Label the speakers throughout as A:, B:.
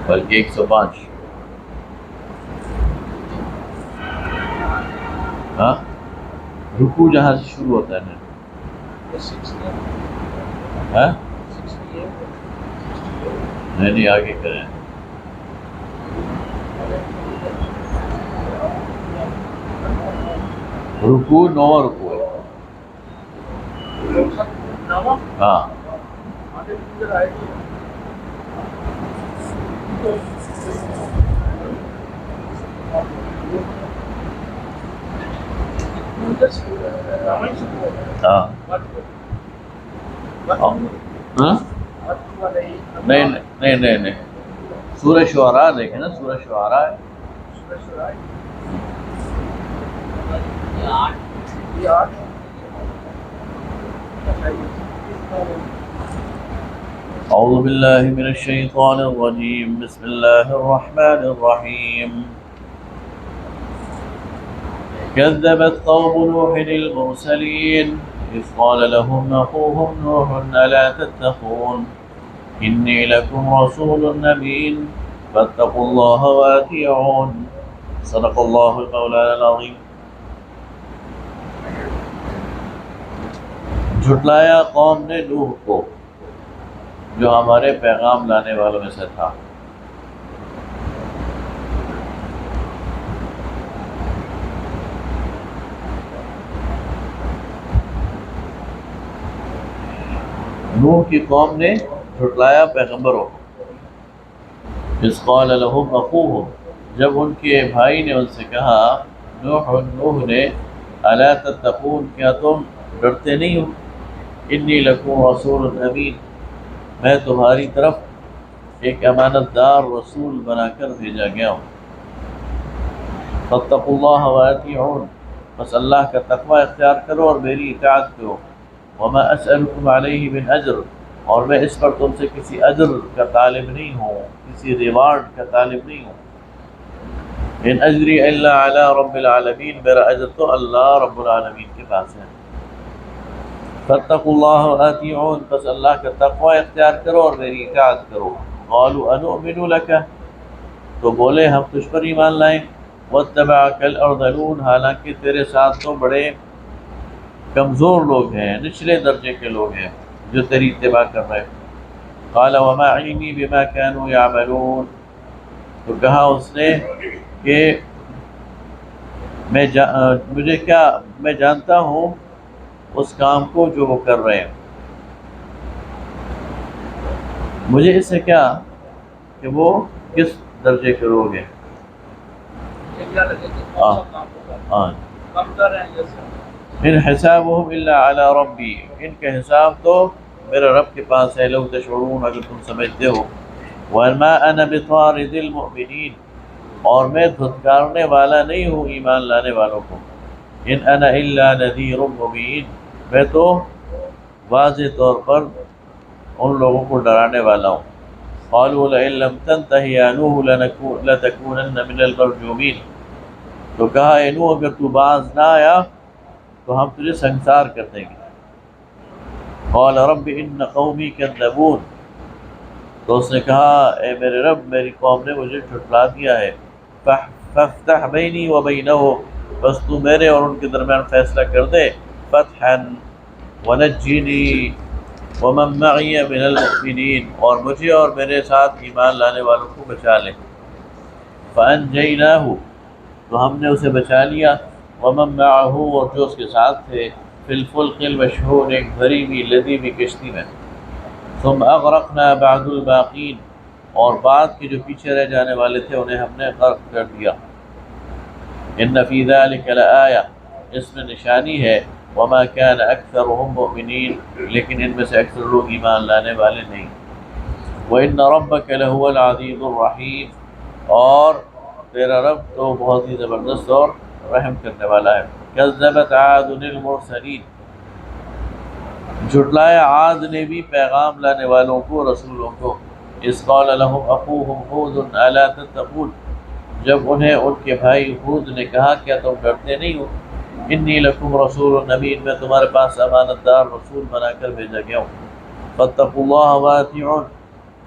A: بلکہ 105. ہاں رکوع جہاں سے شروع ہوتا ہے نا. ہاں نہیں آگے کریں. رکوع 9 رکوع ہے. ہاں ہاں ہاں نہیں نہیں نہیں نہیں. سورہ شعراء دیکھیں نا، سورہ شعراء ہے. اعوذ باللہ من الشیطان الرجیم، بسم اللہ الرحمن الرحیم. كذبت قوم نوح المرسلين إذ قال لهم أخوهم نوح ألا تتقون إني لكم رسول أمين فاتقوا الله وأطيعون صدق الله المولانا العظيم. جھٹلایا قوم نے نوح کو جو ہمارے پیغام لانے والوں میں سے تھا. نوح کی قوم نے جھٹلایا پیغمبروں کو. اذ قال لهم اخوهم، جب ان کے بھائی نے ان سے کہا، نوح نے، الا تتقون، کیا تم ڈرتے نہیں ہو؟ انی لکم رسول امین، میں تمہاری طرف ایک امانت دار رسول بنا کر بھیجا گیا ہوں. فاتقوا اللہ واطیعون، بس اللہ کا تقوی اختیار کرو اور میری اطاعت کرو. وما اسألکم علیہ من اجر، اور میں اس پر تم سے کسی اجر کا طالب نہیں ہوں، کسی ریوارڈ کا طالب نہیں ہوں. ان اجری الا علی رب العالمین، میرا اجر تو اللہ رب العالمین کے پاس ہے. فاتقوا اللہ واطیعون، بس اللہ کا تقوی اختیار کرو اور میری اطاعت کرو. قالوا انؤمن لک، تو بولے ہم تجھ پر ایمان لائیں. واتبعک الارذلون، حالانکہ تیرے ساتھ تو بڑے کمزور لوگ ہیں، نچلے درجے کے لوگ ہیں جو تیری اتباع کر رہے ہیں. قال وما علمی بما كانوا يعملون، تو کہا اس نے کہ میں جانتا ہوں اس کام کو جو وہ کر رہے ہیں. مجھے اس سے کیا کہ وہ کس درجے کے لوگ ہیں. ان حسابهم الا على ربی، ان کا حساب تو میرے رب کے پاس ہے. لو تشعرون، اگر تم سمجھتے ہو. وما انا بطارد المؤمنین، اور میں دھتکارنے والا نہیں ہوں ایمان لانے والوں کو. ان انا الا نذیر مبین، میں تو واضح طور پر ان لوگوں کو ڈرانے والا ہوں. قالوا لئن لم تنته يا نوح لتكونن من المرجومین، تو کہا اے نوح اگر تو باز نہ آیا تو ہم تجھے سنسار کر دیں گے. قال رب ان قومی کذبون، تو اس نے کہا اے میرے رب، میری قوم نے مجھے جھٹلا دیا ہے. فافتح بینی و بینہم، بس تو میرے اور ان کے درمیان فیصلہ کر دے. فتحا ونجنی ومن معی من المؤمنین، اور مجھے اور میرے ساتھ ایمان لانے والوں کو بچا لے. فانجیناہ، تو ہم نے اسے بچا لیا. ومن معہ، اور جو اس کے ساتھ تھے. فی الفلق المشحون، ایک بھری ہوئی لدی ہوئی کشتی میں. ثم اغرقنا بعد الباقین، اور بعد کے جو پیچھے رہ جانے والے تھے انہیں ہم نے غرق کر دیا. ان فی ذلک لآیہ، اس میں نشانی ہے. وما كان اکثرهم مؤمنین، لیکن ان میں سے اکثر لوگ ایمان لانے والے نہیں. وان ربک لهو العزیز الرحیم، اور تیرا رب تو بہت ہی زبردست اور رحم کرنے والا ہے. کذبت عاد المرسلین، جھٹلایا عاد نے بھی پیغام لانے والوں کو، رسولوں کو. اذ قال لهم اخوهم ہود الا تتقون، جب انہیں ان کے بھائی ہود نے کہا کیا تم ڈرتے نہیں ہو. انی لکم رسول امین، میں تمہارے پاس امانت دار رسول بنا کر بھیجا گیا ہوں. فاتقوا اللہ واطیعون،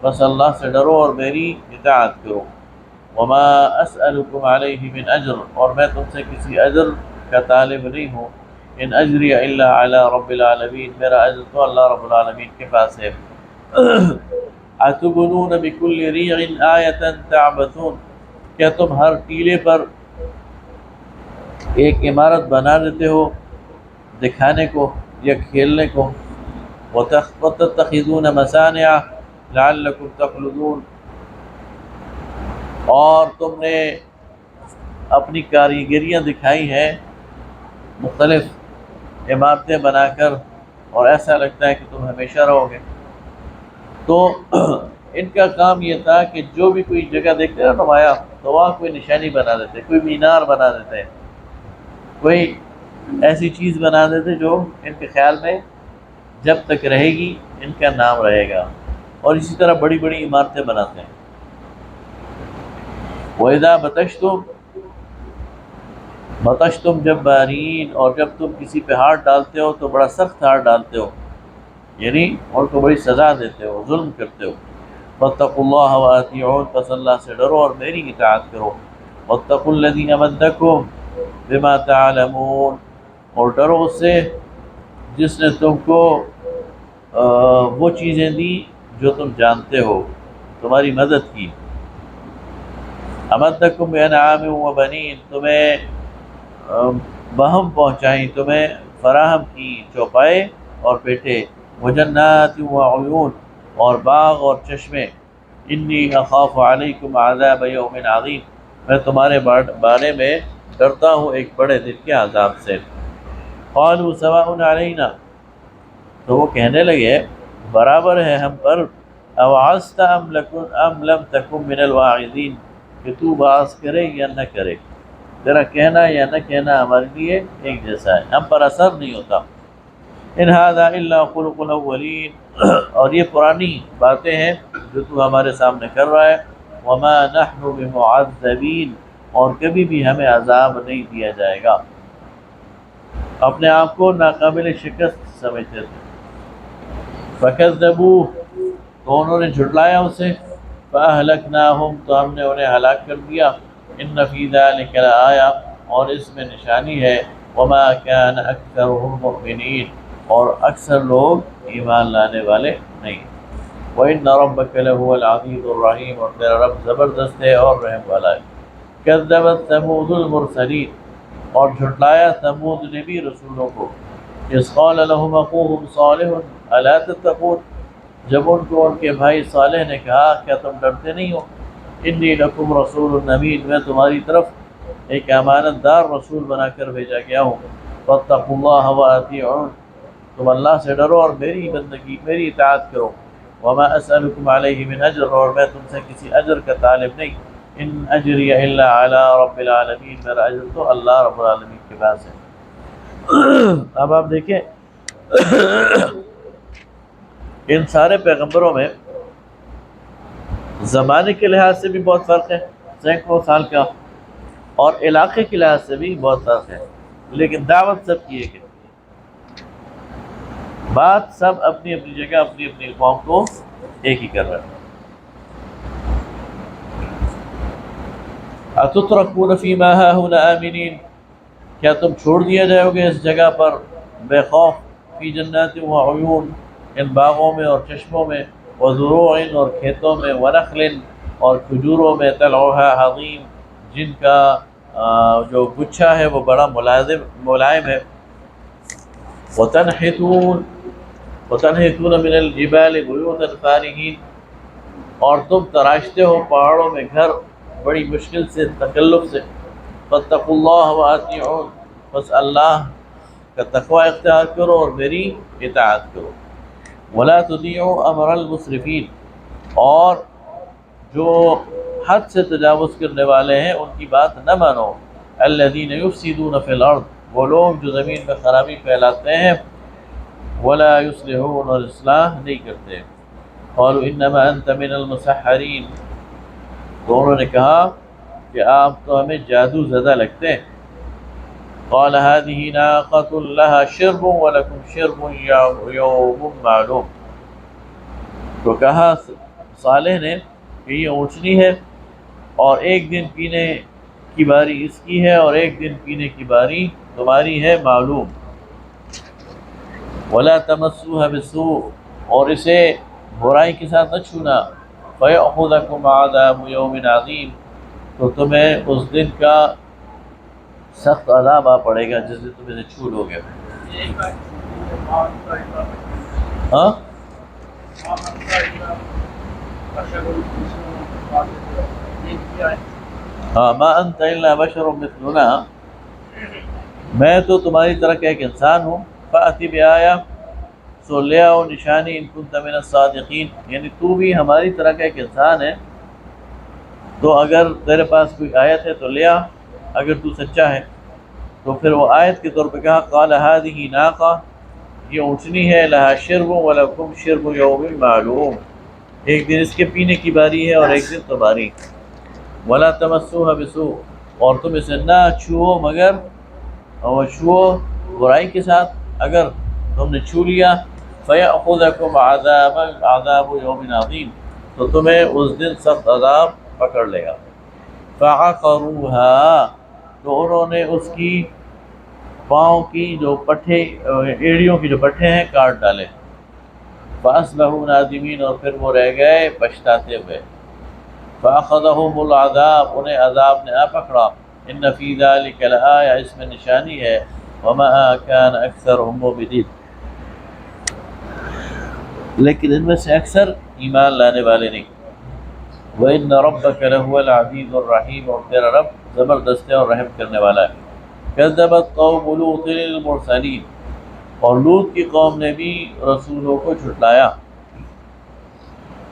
A: بس اللہ سے ڈرو اور میری اطاعت کرو۔ وما اسألکم علیہ من اجر، اور میں تم سے کسی اجر کا طالب نہیں ہوں۔ ان اجری الا علی رب العالمین، میرا اجر تو اللہ رب العالمین کے پاس ہے۔ اتبنون بکل ریع آیۃ تعبثون، کیا تم ہر ٹیلے پر ایک عمارت بنا دیتے ہو دکھانے کو یا کھیلنے کو؟ وتتخذون مصانع لعلکم تخلدون، اور تم نے اپنی کاریگریاں دکھائی ہیں مختلف عمارتیں بنا کر، اور ایسا لگتا ہے کہ تم ہمیشہ رہو گے۔ تو ان کا کام یہ تھا کہ جو بھی کوئی جگہ دیکھتے نا نمایاں، تو وہاں کوئی نشانی بنا دیتے، کوئی مینار بنا دیتے، کوئی ایسی چیز بنا دیتے جو ان کے خیال میں جب تک رہے گی ان کا نام رہے گا، اور اسی طرح بڑی بڑی عمارتیں بناتے ہیں۔ وَإِذَا بطشتم جبارین، اور جب تم کسی پہ ہاتھ ڈالتے ہو تو بڑا سخت ہاتھ ڈالتے ہو، یعنی ان کو بڑی سزا دیتے ہو، ظلم کرتے ہو۔ واتقوا اللہ وأطیعون، پس اللہ سے ڈرو اور میری اطاعت کرو۔ واتقوا الذی امدکم بما تعلمون، اور ڈرو اس سے جس نے تم کو وہ چیزیں دی جو تم جانتے ہو، تمہاری مدد کی۔ امدکم بانعام وبنین، تمہیں بہم پہنچائیں، تمہیں فراہم کی چوپائے اور بیٹے۔ وجنات وعیون، اور باغ اور چشمے۔ انی اخاف علیکم عذاب یوم عظیم، میں تمہارے بارے میں ڈرتا ہوں ایک بڑے دن کے عذاب سے۔ قالوا سواء علینا، تو وہ کہنے لگے برابر ہے ہم پر، اوعظت ام لم تکن من الواعظین، کہ تو باز کرے یا نہ کرے، تیرا کہنا یا نہ کہنا ہمارے لیے ایک جیسا ہے، ہم پر اثر نہیں ہوتا۔ ان ھذا الا خلق الاولین، اور یہ پرانی باتیں ہیں جو تو ہمارے سامنے کر رہا ہے۔ وما نحن بمعذبین، اور کبھی بھی ہمیں عذاب نہیں دیا جائے گا۔ اپنے آپ کو ناقابل شکست سمجھتے تھے۔ فکذبوہ، تو انہوں نے جھٹلایا اسے۔ فاہلکناہم، تو ہم نے انہیں ہلاک کر دیا۔ ان فی ذلک لآیہ، اور اس میں نشانی ہے۔ وما کان اکثرهم مؤمنین، اور اکثر لوگ ایمان لانے والے نہیں۔ وَإِنَّ رَبَّكَ لَهُوَ الْعَزِيزُ الرَّحِيمُ، اور تیرا رب زبردست ہے اور رحم والا ہے۔ كذبت ثمود المرسلین، اور جھٹلایا ثمود نے بھی رسولوں کو۔ اذ قال لهم اخوهم صالح الا تتقون، جب ان کو ان کے بھائی صالح نے کہا کیا تم ڈرتے نہیں ہو؟ انی لکم رسول امین، میں تمہاری طرف ایک امانت دار رسول بنا کر بھیجا گیا ہوں۔ فاتقوا اللہ واطیعون، تم اللہ سے ڈرو اور میری بندگی، میری اطاعت کرو۔ وما اسألکم علیہ من اجر، اور میں تم سے کسی اجر کا طالب نہیں۔ ان اجری الا علی رب العالمین، میرا اجر تو اللہ رب العالمین کے پاس ہے۔ اب آپ دیکھیں ان سارے پیغمبروں میں زمانے کے لحاظ سے بھی بہت فرق ہے، سینکڑوں سال کا، اور علاقے کے لحاظ سے بھی بہت فرق ہے، لیکن دعوت سب کی ایک ہے۔ بات سب اپنی اپنی جگہ اپنی اپنی قوم کو ایک ہی کر رہے ہیں۔ اتترکون فیما ہاہنا آمنین، کیا تم چھوڑ دیا جاؤ گے اس جگہ پر بے خوف، فی جنات وعیون، ان باغوں میں اور چشموں میں، وزروع، اور کھیتوں میں، ونخل، اور کھجوروں میں، طلعها حضیم، جن کا جو گچھا ہے وہ بڑا ملائم ہے۔ وتنحتون من الجبال بیوتا فارغین، اور تم تراشتے ہو پہاڑوں میں گھر بڑی مشکل سے، تکلف سے۔ فاتقوا اللہ واطیعون، بس اللہ کا تقوی اختیار کرو اور میری اطاعت کرو۔ ولا تطیعوا امر المسرفین، اور جو حد سے تجاوز کرنے والے ہیں ان کی بات نہ مانو۔ الذین یفسدون فی الارض، وہ لوگ جو زمین میں خرابی پھیلاتے ہیں۔ ولا یصلحون، اور اصلاح نہیں کرتے۔ قالوا انما انت من المسحرین، تو انہوں نے کہا کہ آپ تو ہمیں جادو زدہ لگتے ہیں۔ قال هذه ناقۃ لها شرب ولکم شرب یوم معلوم، تو کہا صالح نے کہ یہ اونچنی ہے اور ایک دن پینے کی باری اس کی ہے اور ایک دن پینے کی باری تمہاری ہے معلوم. ولا تمسوها بسوء، اور اسے برائی کے ساتھ نہ چھونا. فيأخذكم عذاب يوم عظیم، تو تمہیں اس دن کا سخت عذاب آ پڑے گا جس دن تم اسے چھو لو گے. ہاں ہاں ما انت الا بشر مثلنا، میں تو تمہاری طرح کا ایک انسان ہوں. فأتی بآیہ، سو لے آؤ نشانی، ان کنت من الصادقین، یعنی تو بھی ہماری طرح کا ایک انسان ہے تو اگر تیرے پاس کوئی آیت ہے تو لے آ اگر تو سچا ہے. تو پھر وہ آیت کے طور پہ کہا قال هذه ناقہ، یہ اونٹنی ہے، لہا شرب ولکم شرب یوم معلوم، ایک دن اس کے پینے کی باری ہے اور ایک دن تمہاری. ولا تمسوها بسوء، اور تم اسے نہ چھوؤ مگر اور چھوؤ برائی کے ساتھ. اگر تم نے چھو لیا فیأخذکم عذاب یوم عظیم، تو تمہیں اس دن سخت عذاب پکڑ لے گا. فعقروها، تو انہوں نے اس کی پاؤں کی جو پٹھے ایڑیوں کی جو پٹھے ہیں کاٹ ڈالے. فاصبحوا نادمین، اور پھر وہ رہ گئے پچھتاتے ہوئے. فاخذهم العذاب، انہیں عذاب نے آ پکڑا. ان فی ذلک لآیہ، اس میں نشانی ہے. وما كان اکثرهم مؤمنین، لیکن ان میں سے اکثر ایمان لانے والے نہیں. وَإِنَّ رَبَّكَ لَهُوَ الْعَزِيزُ الرَّحِيمُ، اور تیرا رب زبردست ہے اور رحم کرنے والا ہے. كذبت قوم لوط المرسلین، اور لوط کی قوم نے بھی رسولوں کو جھٹلایا.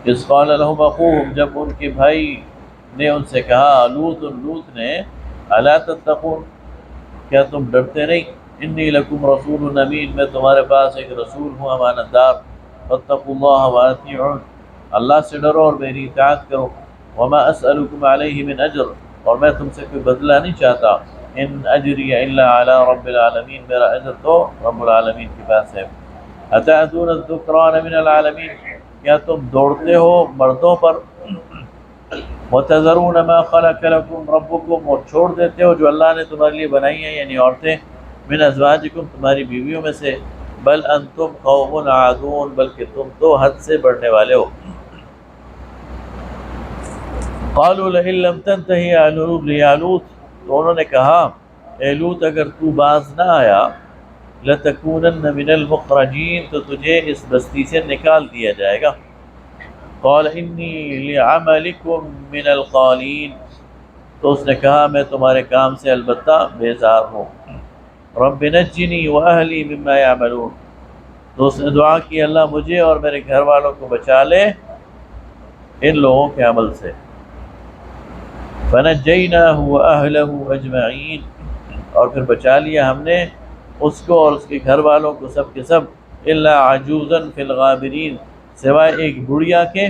A: اذ قال لهم اخوهم، جب ان کے بھائی نے ان سے کہا، لوط نے، الا تتقون، کیا تم ڈرتے نہیں؟ انی لکم رسول امین، میں تمہارے پاس ایک رسول ہوں امانت دار. فاتقوا اللہ واطیعون، اللہ سے ڈرو اور میری اطاعت کرو. وما اسألکم علیہ من اجر، اور میں تم سے کوئی بدلہ نہیں چاہتا. ان اجری الا علی رب العالمین، میرا اجر تو رب العالمین کے پاس ہے. اتأتون الذکران من العالمین، کیا تم دوڑتے ہو مردوں پر. وتذرون ما خلق لكم ربكم، اور چھوڑ دیتے ہو جو اللہ نے تمہارے لیے بنائی ہیں یعنی عورتیں. من ازواجکم، تمہاری بیویوں میں سے. بل انتم قوم عادون، بلکہ تم تو حد سے بڑھنے والے ہو. قالوا لئن لم تنتهي يا لوط، تو انہوں نے کہا اے لوط اگر تو باز نہ آیا، لتکونن من المخرجین، تو تجھے اس بستی سے نکال دیا جائے گا. قال انی لعملکم من القالین، تو اس نے کہا میں تمہارے کام سے البتہ بیزار ہوں. رب نجنی واہلی مما یعملون، تو اس نے دعا کی اللہ مجھے اور میرے گھر والوں کو بچا لے ان لوگوں کے عمل سے. فنجیناہ واہلہ اجمعین، اور پھر بچا لیا ہم نے اس کو اور اس کے گھر والوں کو سب کے سب. الا عجوزا فی الغابرین، سوائے ایک بڑھیا کے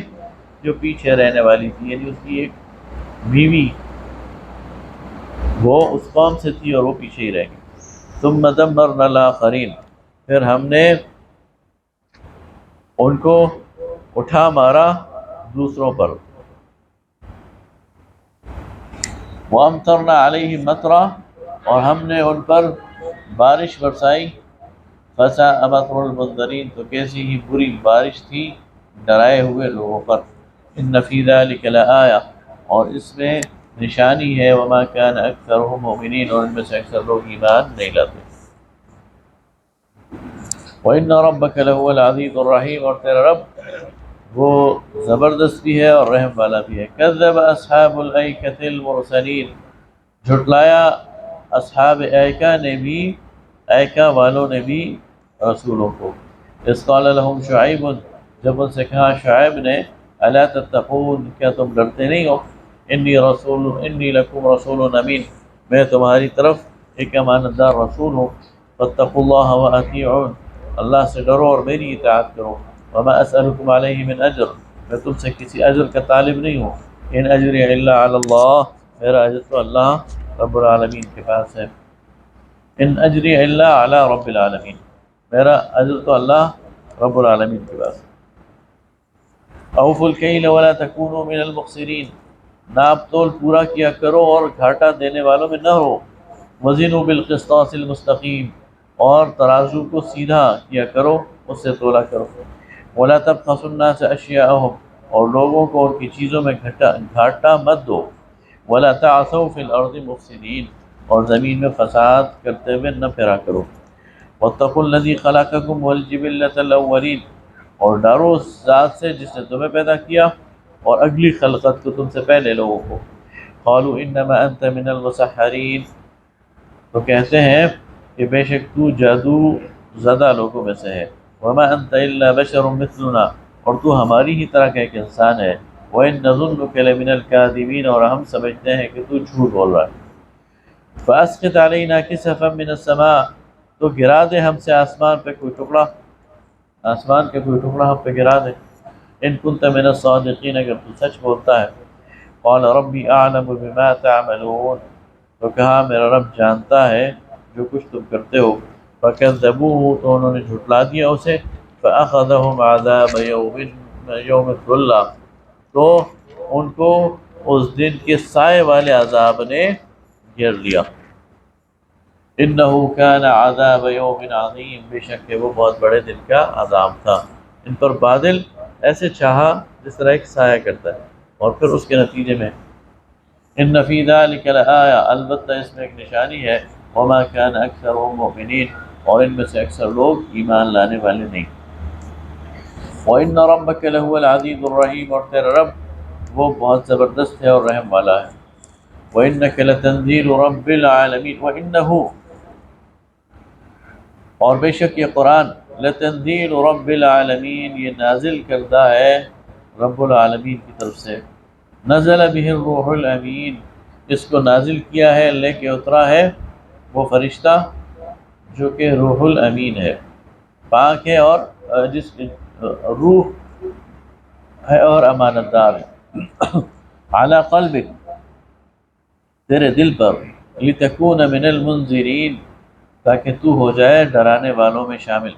A: جو پیچھے رہنے والی تھی، یعنی اس کی ایک بیوی وہ اس قوم سے تھی اور وہ پیچھے ہی رہ گئی. ثم دمرنا الاخرین، پھر ہم نے ان کو اٹھا مارا دوسروں پر. وامطرنا علیہم مطرا، اور ہم نے ان پر بارش برسائی. فساء مطر المنذرین، تو کیسی ہی بری بارش تھی ڈرائے ہوئے لوگوں پر. ان فی ذلک لآیہ، اور اس میں نشانی ہے. وما كان اکثرهم مؤمنین، اور ان میں سے اکثر لوگ ایمان نہیں لاتے. وان ربک لهو العزیز الرحیم، اور تیرا رب وہ زبردست بھی ہے اور رحم والا بھی ہے. کذب اصحاب الایکۃ المرسلین، جھٹلایا اصحاب ایکہ نے بھی، ایکہ والوں نے بھی رسولوں کو. اذ قال لهم شعیب، جب ان سے کہا شعیب نے، الا تتقون، کیا تم ڈرتے نہیں ہو. انی لکم رسول امین، میں تمہاری طرف ایک امانت دار رسول ہوں. فاتقوا اللہ واطیعون، اللہ سے ڈرو اور میری اطاعت کرو. وما اسألکم علیہ من اجر، میں تم سے کسی اجر کا طالب نہیں ہوں. ان اجری الا علی اللہ، میرا اجر تو اللہ رب العالمین کے پاس ہے. ان اجری الا علی رب العالمین، میرا اجر تو اللہ رب العالمین کے پاس ہے. اوفوا الکیل ولا تکونوا من المخسرین، ناپ تول پورا کیا کرو اور گھاٹا دینے والوں میں نہ ہو۔ وزنوا بالقسطاس المستقیم، اور ترازو کو سیدھا کیا کرو، اس سے تولا کرو۔ ولا تبخسوا الناس اشیاءهم، اور لوگوں کو ان کی چیزوں میں گھاٹا مت دو۔ ولا تعثوا فی الارض مفسدین، اور زمین میں فساد کرتے ہوئے نہ پھرا کرو۔ واتقوا الذی خلقکم والجبلۃ الاولین، اور ڈرو اس ذات سے جس نے تمہیں پیدا کیا اور اگلی خلقت کو تم سے پہلے لوگوں کو۔ قالوا انما انت من المسحرین، تو کہتے ہیں کہ بے شک تو جادو زدہ لوگوں میں سے ہے۔ وما انت الا بشر مثلنا، اور تو ہماری ہی طرح کا ایک انسان ہے۔ وان نظنک لمن الکاذبین، اور ہم سمجھتے ہیں کہ تو جھوٹ بول رہا ہے۔ فاسقط علینا کسفا من السماء، تو گرا دے ہم سے آسمان پہ کوئی ٹکڑا، آسمان کے کوئی ٹکڑا ہم پہ گرا دے۔ ان کنت من الصادقین، اگر تو سچ بولتا ہے۔ قال ربی اعلم بما تعملون، تو کہا میرا رب جانتا ہے جو کچھ تم کرتے ہو۔ فکذبوہ، تو انہوں نے جھٹلا دیا اسے۔ فاخذہم عذاب یوم الظلہ، تو ان کو اس دن کے سائے والے عذاب نے گھیر لیا۔ انہو کان عذاب یوم عظیم، بے شک کہ وہ بہت بڑے دن کا عذاب تھا۔ ان پر بادل ایسے چھاہا جس طرح ایک سایہ کرتا ہے، اور پھر اس کے نتیجے میں ان فی ذلک لآیہ، البتہ اس میں ایک نشانی ہے۔ وما کان اکثرهم مؤمنین، اور ان میں سے اکثر لوگ ایمان لانے والے نہیں۔ وَإِنَّ رَبَّكَ لَهُوَ الْعَزِيزُ الرَّحِيمُ، اور تیرا رب وہ بہت زبردست ہے اور رحم والا ہے۔ وَإِنَّكَ لَتَنزِيلُ رَبِّ الْعَالَمِينَ، وَإِنَّهُ، اور بے شک یہ قرآن، لتنزیل رب العالمین، یہ نازل کردہ ہے رب العالمین کی طرف سے۔ نزل به الروح الامین، اس کو نازل کیا ہے، لے کے اترا ہے وہ فرشتہ جو کہ روح الامین ہے، پاک ہے اور جس کی روح ہے اور امانت دار ہے۔ علی قلبک، تیرے دل پر، لتکون من المنذرین، تاکہ تو ہو جائے ڈرانے والوں میں شامل۔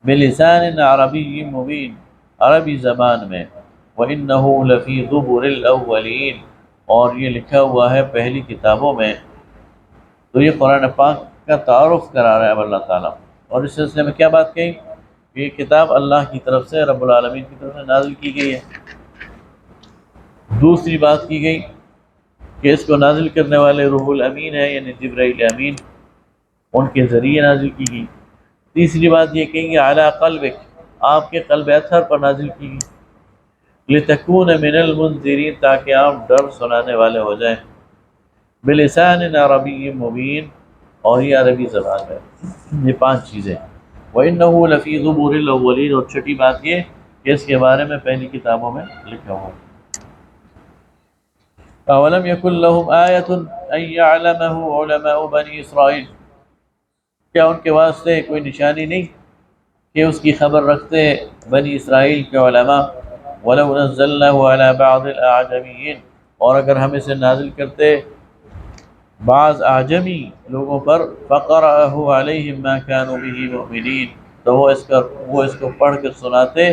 A: بلسان عربی مبین، عربی زبان میں۔ وَإِنَّهُ لَفِي زُبُرِ الْأَوَّلِينَ، اور یہ لکھا ہوا ہے پہلی کتابوں میں۔ تو یہ قرآن پاک کا تعارف کرا رہا ہے اب اللہ تعالیٰ، اور اس سلسلے میں کیا بات کہی کہ یہ کتاب اللہ کی طرف سے، رب العالمین کی طرف سے نازل کی گئی ہے۔ دوسری بات کی گئی کہ اس کو نازل کرنے والے روح الامین ہے، یعنی جبرائیل امین، ان کے ذریعے نازل کی گئی۔ تیسری بات یہ کہیں گے علی قلبک، آپ کے قلب اطہر پر نازل کی گئی۔ لتکون من المنذرین، تاکہ آپ ڈر سنانے والے ہو جائیں۔ بلسان عربی مبین، اور یہ عربی زبان میں۔ یہ پانچ چیزیں۔ وَإِنَّهُ لَفِي زُبُرِ الْأَوَّلِينَ، اور چھٹی بات یہ کہ اس کے بارے میں پہلی کتابوں میں لکھا ہوا۔ أَوَلَمْ يَكُنْ لَهُمْ آيَةٌ أَنْ يَعْلَمَهُ عُلَمَاءُ بَنِي إِسْرَائِيلَ، کیا ان کے واسطے کوئی نشانی نہیں کہ اس کی خبر رکھتے بنی اسرائیل کے علماء۔ وَلَوْ نَزَّلْنَاهُ عَلَى بَعْضِ الْأَعْجَمِيِّينَ، اور اگر ہم اسے نازل کرتے بعض اعجمی لوگوں پر، فَقَرَأَهُ عَلَيْهِمْ مَا كَانُوا بِهِ مُؤْمِنِينَ، تو وہ اس کو پڑھ کر سناتے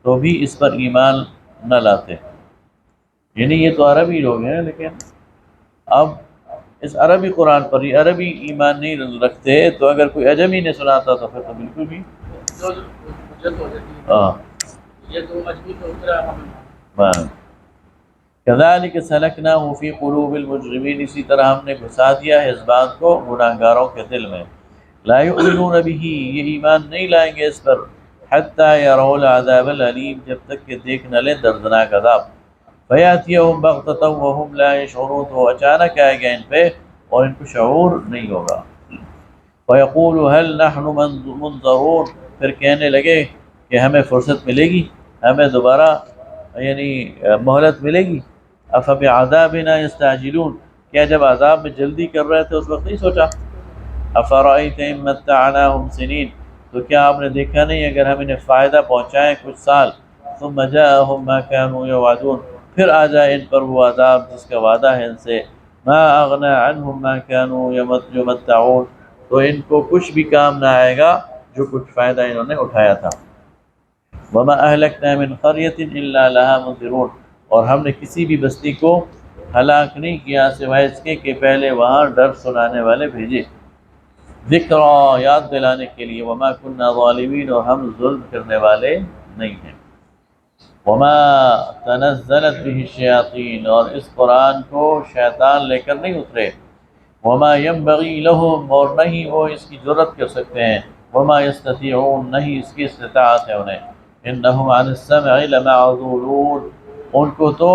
A: تو بھی اس پر ایمان نہ لاتے۔ یعنی یہ تو عربی لوگ ہیں، لیکن اب اس عربی قرآن پر یہ عربی ایمان نہیں رکھتے، تو اگر کوئی اجمی نے سناتا تو پھر تو بالکل بھی كَذَلِكَ سَلَكْنَاهُ فِي قُلُوبِ الْمُجْرِمِينَ، اسی طرح ہم نے گھسا دیا ہے اس بات کو گناہگاروں کے دل میں۔ لَا يُؤْمِنُونَ بِهِ، یہ ایمان نہیں لائیں گے اس پر، حَتَّى يَرَوْا الْعَذَابَ الْأَلِيمَ، جب تک کہ دیکھ نہ لیں دردناک عذاب۔ فَيَأْتِيَهُمْ بَغْتَةً وَهُمْ لَا يَشْعُرُونَ، تو اچانک آئے گا ان پہ اور ان کو شعور نہیں ہوگا۔ فَيَقُولُ هَلْ نَحْنُ مُنظَرُونَ، پھر کہنے لگے کہ ہمیں فرصت ملے گی، ہمیں دوبارہ یعنی مہلت ملے گی۔ أَفَبِعَذَابِنَا يَسْتَعْجِلُونَ، کیا جب عذاب میں جلدی کر رہے تھے اس وقت نہیں سوچا؟ أَفَرَأَيْتَ إِن مَّتَّعْنَاهُمْ سِنِينَ، تو کیا آپ نے دیکھا نہیں اگر ہم انہیں فائدہ پہنچائیں کچھ سال، ثُمَّ جَاءَهُم مَّا كَانُوا يُوعَدُونَ، پھر آ جائے ان پر وہ عذاب جس کا وعدہ ہے ان سے، مَا أَغْنَىٰ عَنْهُم مَّا كَانُوا يُمَتَّعُونَ، تو ان کو کچھ بھی کام نہ آئے گا جو کچھ فائدہ انہوں نے اٹھایا تھا۔ وما اہلکنا من قریۃ الا لها منذرون، اور ہم نے کسی بھی بستی کو ہلاک نہیں کیا سوائے اس کے کہ پہلے وہاں ڈر سنانے والے بھیجے، ذکرى یاد دلانے کے لیے، وما كنا ظالمین، اور ہم ظلم کرنے والے نہیں ہیں، وما تنزلت به الشیاطین، اور اس قرآن کو شیطان لے کر نہیں اترے، وما ينبغي لهم، اور نہیں وہ اس کی جرت کر سکتے ہیں، وما يستطيعون، نہیں اس کی استطاعت ہے انہیں، انہم عن السمع لمعزولون، ان کو تو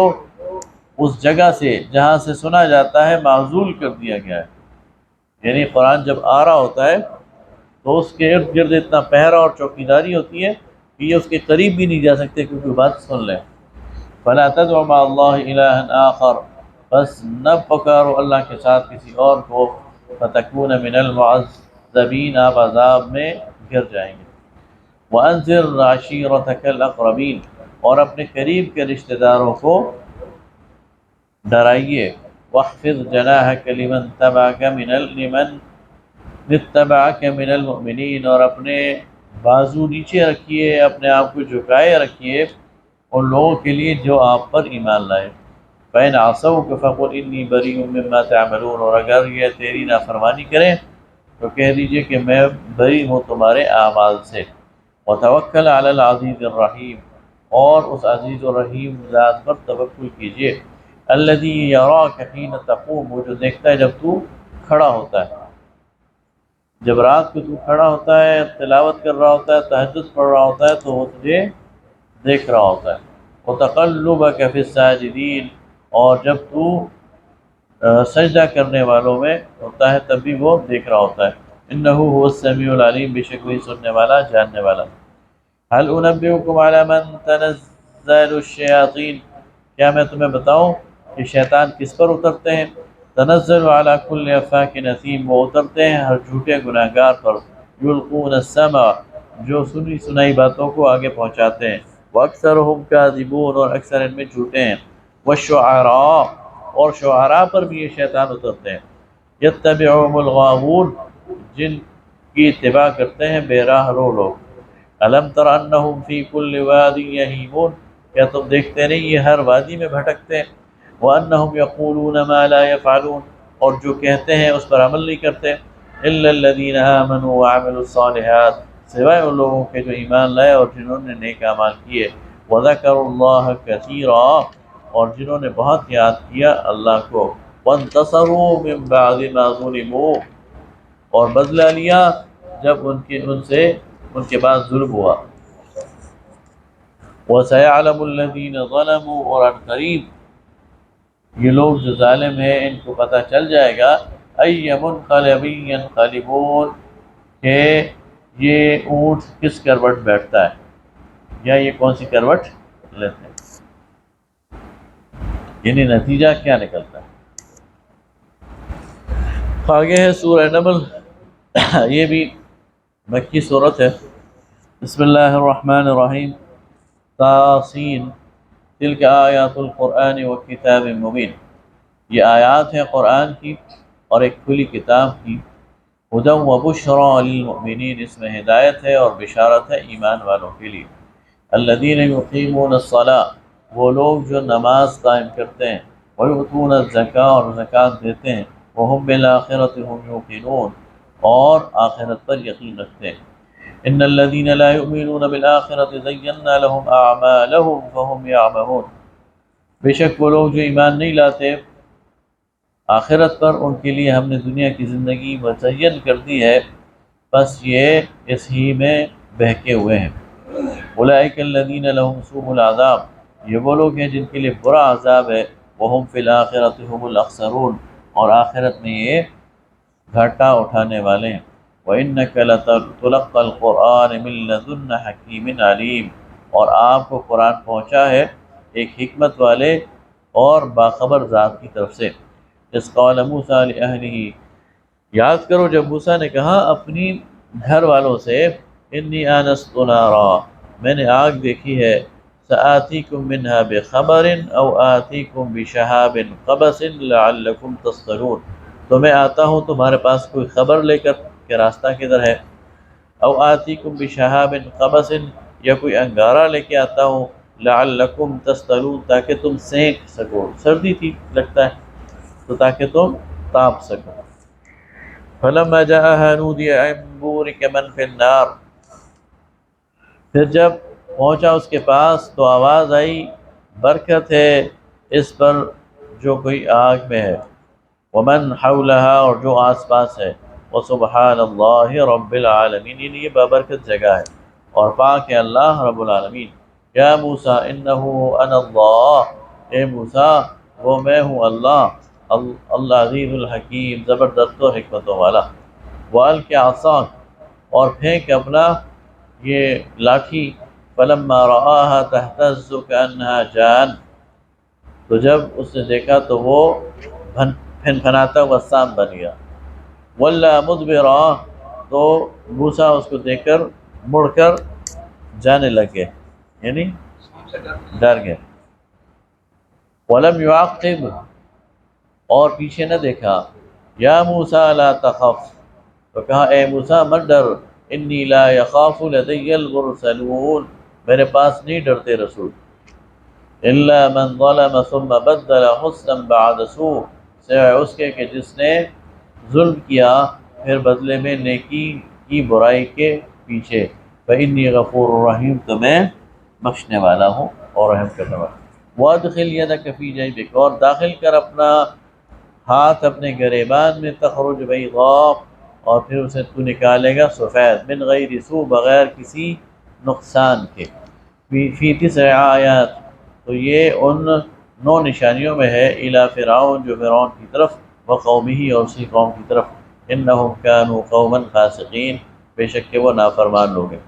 A: اس جگہ سے جہاں سے سنا جاتا ہے معزول کر دیا گیا ہے، یعنی قرآن جب آ رہا ہوتا ہے تو اس کے ارد گرد اتنا پہرا اور چوکیداری ہوتی ہے کہ یہ اس کے قریب بھی نہیں جا سکتے کیونکہ بات سن لیں۔ فلا تدع مع اللہ الہا آخر، بس نہ پکارو اللہ کے ساتھ کسی اور کو، فتکون من المعذبین، آپ عذاب میں گر جائیں گے۔ وانذر عشیرتک الاقربین، اور اپنے قریب کے رشتہ داروں کو ڈرائیے، واخفض جناحک لمن اتبعک من المؤمنین، اور اپنے بازو نیچے رکھیے، اپنے آپ کو جھکائے رکھیے ان لوگوں کے لیے جو آپ پر ایمان لائے، فإن عصوک فقل انی بریء مما تعملون، اور اگر یہ تیری نافرمانی کریں تو کہہ دیجئے کہ میں بری ہوں تمہارے اعمال سے، وتوکل علی العزیز الرحیم، اور اس عزیز الرحیم ذات پر توکل کیجئے، الذی یراک حین تقوم، وہ جو دیکھتا ہے جب تو کھڑا ہوتا ہے، جب رات کو تو کھڑا ہوتا ہے، تلاوت کر رہا ہوتا ہے، تہجد پڑھ رہا ہوتا ہے، تو وہ تجھے دیکھ رہا ہوتا ہے، وتقلبک فی الساجدین، اور جب تو سجدہ کرنے والوں میں ہوتا ہے تب بھی وہ دیکھ رہا ہوتا ہے، انہ هو السمیع العلیم، بے شک وہی سننے والا جاننے والا۔ هل انبئکم علی من تنزل الشیاطین، کیا میں تمہیں بتاؤں کہ شیطان کس پر اترتے ہیں؟ تنزل علی کل افاک اثیم، وہ اترتے ہیں ہر جھوٹے گناہ گار پر، یلقون السمع، جو سنی سنائی باتوں کو آگے پہنچاتے ہیں، واکثرهم کاذبون، اور اکثر ان میں جھوٹے ہیں، والشعراء، اور شعراء پر بھی یہ شیطان اترتے ہیں، یتبعهم الغاوون، جن کی اتباع کرتے ہیں بے راہ رو لوگ، الم تر انہم فی کل واد یہیمون، کیا تم دیکھتے نہیں یہ ہر وادی میں بھٹکتے ہیں، وانہم یقولون ما لا یفعلون، اور جو کہتے ہیں اس پر عمل نہیں کرتے، الا الذین آمنوا وعملوا الصالحات، سوائے ان لوگوں کے جو ایمان لائے اور جنہوں نے نیک اعمال کیے، وذکروا اللہ کثیرا، اور جنہوں نے بہت یاد کیا اللہ کو، وانتصروا من بعد ما ظلموا، اور بدلہ لیا جب ان کے بعد ظلم ہوا، وَسَيَعْلَمُ الَّذِينَ ظَلَمُوا، اور عن قریب یہ لوگ جو ظالم ہیں ان کو پتہ چل جائے گا، أَيَّ مُنْقَلَبٍ يَنْقَلِبُونَ، کہ یہ اونٹ کس کروٹ بیٹھتا ہے، یا یہ کون سی کروٹ لیتے ہیں، یعنی نتیجہ کیا نکلتا ہے۔ آگے ہے سورہ نمل، یہ بھی مکی صورت ہے۔ بسم اللہ الرحمن الرحیم، طاسین، تلک آیات القرآن و کتاب مبین، یہ آیات ہیں قرآن کی اور ایک کھلی کتاب کی، ہدی و بشری للمؤمنین، اس میں ہدایت ہے اور بشارت ہے ایمان والوں کے لیے، الذین یقیمون الصلاۃ، وہ لوگ جو نماز قائم کرتے ہیں، ویؤتون الزکاۃ، اور زکوٰۃ دیتے ہیں، وہم بالآخرۃ هم یوقنون، اور آخرت پر یقین رکھتے ہیں، ان الذین لا یؤمنون بالآخرۃ زینا لهم اعمالهم فهم یعمہون، بے شک وہ لوگ جو ایمان نہیں لاتے آخرت پر، ان کے لیے ہم نے دنیا کی زندگی مزین کر دی ہے، بس یہ اس ہی میں بہکے ہوئے ہیں، اولئک الذین لهم سوء العذاب، یہ وہ لوگ ہیں جن کے لیے برا عذاب ہے، وہم فی الآخرۃ هم الاخسرون، اور آخرت میں یہ گھاٹا اٹھانے والے ہیں، وَإِنَّكَ لَتُلَقَّى الْقُرْآنَ مِن لَّدُنَّ حَكِيمٍ عَلِيمٍ، اور آپ کو قرآن پہنچا ہے ایک حکمت والے اور باخبر ذات کی طرف سے، اذ قال موسیٰ لأہلہ، یاد کرو جب موسیٰ نے کہا اپنی گھر والوں سے، انی آنست نارا، میں نے آگ دیکھی ہے، سآتیکم منہا بخبر او آتیکم بشہاب قبس لعلکم تصطلون، تو میں آتا ہوں تمہارے پاس کوئی خبر لے کر کہ راستہ کدھر ہے، او آتیکم بشہاب قبس، یا کوئی انگارہ لے کے آتا ہوں، لعلکم تصطلون، تاکہ تم سینک سکو، سردی تھی لگتا ہے تو تاکہ تم تاپ سکو۔ فلما جاءها نودي أن بورك من في النار، پھر جب پہنچا اس کے پاس تو آواز آئی برکت ہے اس پر جو کوئی آگ میں ہے، ومن حولها، اور جو آس پاس ہے، وسبحان اللہ رب العالمین، یہ بابرکت جگہ ہے اور پاک ہے اللہ رب العالمین۔ یا موسیٰ انہ انا اللہ، اے موسیٰ وہ میں ہوں اللہ، اللہ عزیز الحکیم، زبردست و حکمتوں والا۔ وَأَلْقِ عَصَاكَ، اور پھینک اپنا یہ لاٹھی، فلما رآها تہتز كأنها جان، تو جب اس نے دیکھا تو وہ پھنپھناتا ہوا سانپ بن گیا۔ وَلَّا مُدْبِرًا، تو موسیٰ اس کو دیکھ کر مڑ کر جانے لگے، یعنی ڈر گئے۔ وَلَمْ يُعَقِّبْ، اور پیچھے نہ دیکھا۔ یا موسیٰ لا تخف، تو کہا اے موسیٰ مت ڈر، انی لا یخاف لدی المرسلون، میرے پاس نہیں ڈرتے رسول، الا من ظلم ثم بدل حسنا بعد سوء، سوائے اس کے کہ جس نے ظلم کیا پھر بدلے میں نیکی کی برائی کے پیچھے، فإنی غفور الرحیم، تو میں بخشنے والا ہوں اور رحم کرنے والا ہوں۔ وادخل یدک فی جیبک، اور داخل کر اپنا ہاتھ اپنے گریبان میں، تخرج بیضاء، اور پھر اسے تو نکالے گا سفید، من غیر سوء، بغیر کسی نقصان کے، فی 9 آیات، تو یہ ان 9 نشانیوں میں ہے، الی فرعون، جو فرعون کی طرف، وقومہ، اور اسی قوم کی طرف، انہم کانوا قوما فاسقین، بے شک کہ وہ نافرمان لوگ ہیں۔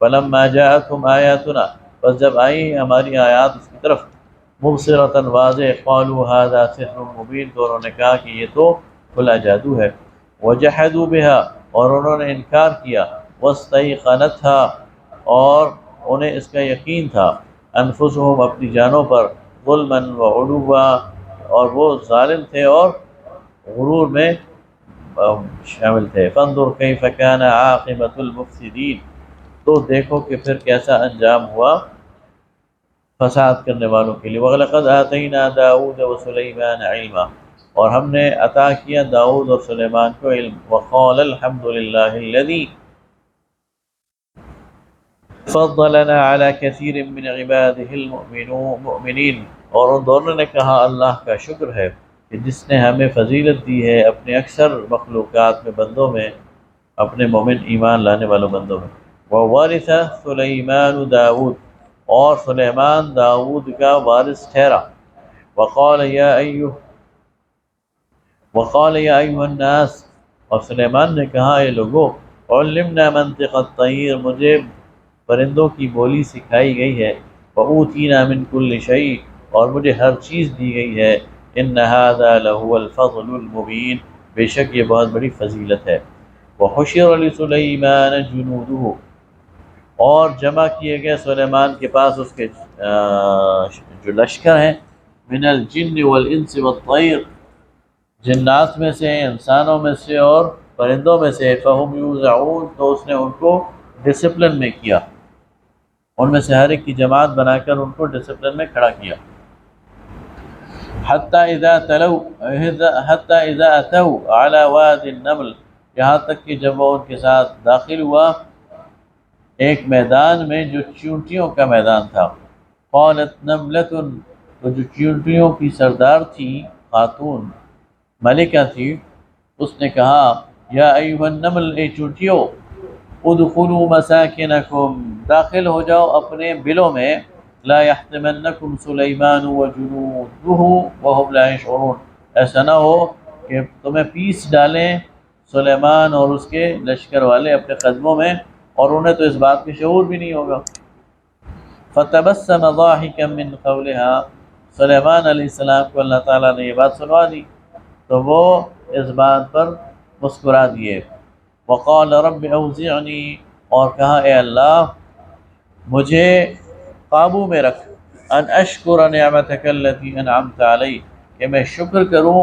A: فلما جاءتهم آیاتنا، بس جب آئی ہماری آیات اس کی طرف، مبصرۃ، واضح، قالوا هذا سحر مبین، تو انہوں نے کہا کہ یہ تو کھلا جادو ہے، وجحدوا بها، اور انہوں نے انکار کیا، واستيقنتها، اور انہیں اس کا یقین تھا، انفسهم، اپنی جانوں پر، ظلما وعلوا، اور وہ ظالم تھے اور غرور میں شامل تھے۔ فانظر کیف کان عاقبۃ المفسدین، تو دیکھو کہ پھر کیسا انجام ہوا فساد کرنے والوں کے لیے۔ وَلَقَدْ آتَيْنَا دَاوُودَ وَسُلَيْمَانَ عِلْمًا، اور ہم نے عطا کیا داؤد اور سلیمان کو علم۔ وَقَالَ الْحَمْدُ لِلَّهِ الَّذِي فَضَّلَنَا عَلَى كَثِيرٍ مِّنْ عِبَادِهِ الْمُؤْمِنِينَ، اور ان دونوں نے کہا اللہ کا شکر ہے کہ جس نے ہمیں فضیلت دی ہے اپنے اکثر مخلوقات میں، بندوں میں، اپنے مومن ایمان لانے والوں بندوں میں۔ وَوَرِثَ سُلَيْمَانُ داود، اور سلیمان داؤد کا وارث ٹھہرا۔ وقال یا ایھا الناس، اور سلیمان نے کہا اے لوگو، علمنا منطق الطیر، مجھے پرندوں کی بولی سکھائی گئی ہے، وأوتینا من کل شیء، اور مجھے ہر چیز دی گئی ہے، ان ھذا لہو الفضل المبین، بے شک یہ بہت بڑی فضیلت ہے۔ وحشر لسلیمان جنودہ، اور جمع کیے گئے سلیمان کے پاس اس کے جو لشکر ہیں، من الجن والانس والطیر، جنات میں سے، انسانوں میں سے اور پرندوں میں سے، فہم یوزعون، تو اس نے ان کو ڈسپلن میں کیا، ان میں سے ہر ایک کی جماعت بنا کر ان کو ڈسپلن میں کھڑا کیا۔ حتی اذا اتوا علی وادی النمل، یہاں تک کہ جب وہ ان کے ساتھ داخل ہوا ایک میدان میں جو چیونٹیوں کا میدان تھا، قالت نملۃ، تو جو چیونٹیوں کی سردار تھی، خاتون ملکہ تھی، اس نے کہا یا ایھا النمل، اے چیونٹیوں، ادخلوا مساکنکم، داخل ہو جاؤ اپنے بلوں میں، لا یحطمنکم سلیمان وجنودہ وہم لا یشعرون، ایسا نہ ہو کہ تمہیں پیس ڈالیں سلیمان اور اس کے لشکر والے اپنے قدموں میں، اور انہیں تو اس بات کا شعور بھی نہیں ہوگا۔ فتبسم ضاحکا من قولها، سلیمان علیہ السلام کو اللہ تعالیٰ نے یہ بات سنوا دی تو وہ اس بات پر مسکرا دیے۔ وقال رب اوزعنی، اور کہا اے اللہ مجھے قابو میں رکھ، ان اشکر نعمتک التی انعمت علی، کہ میں شکر کروں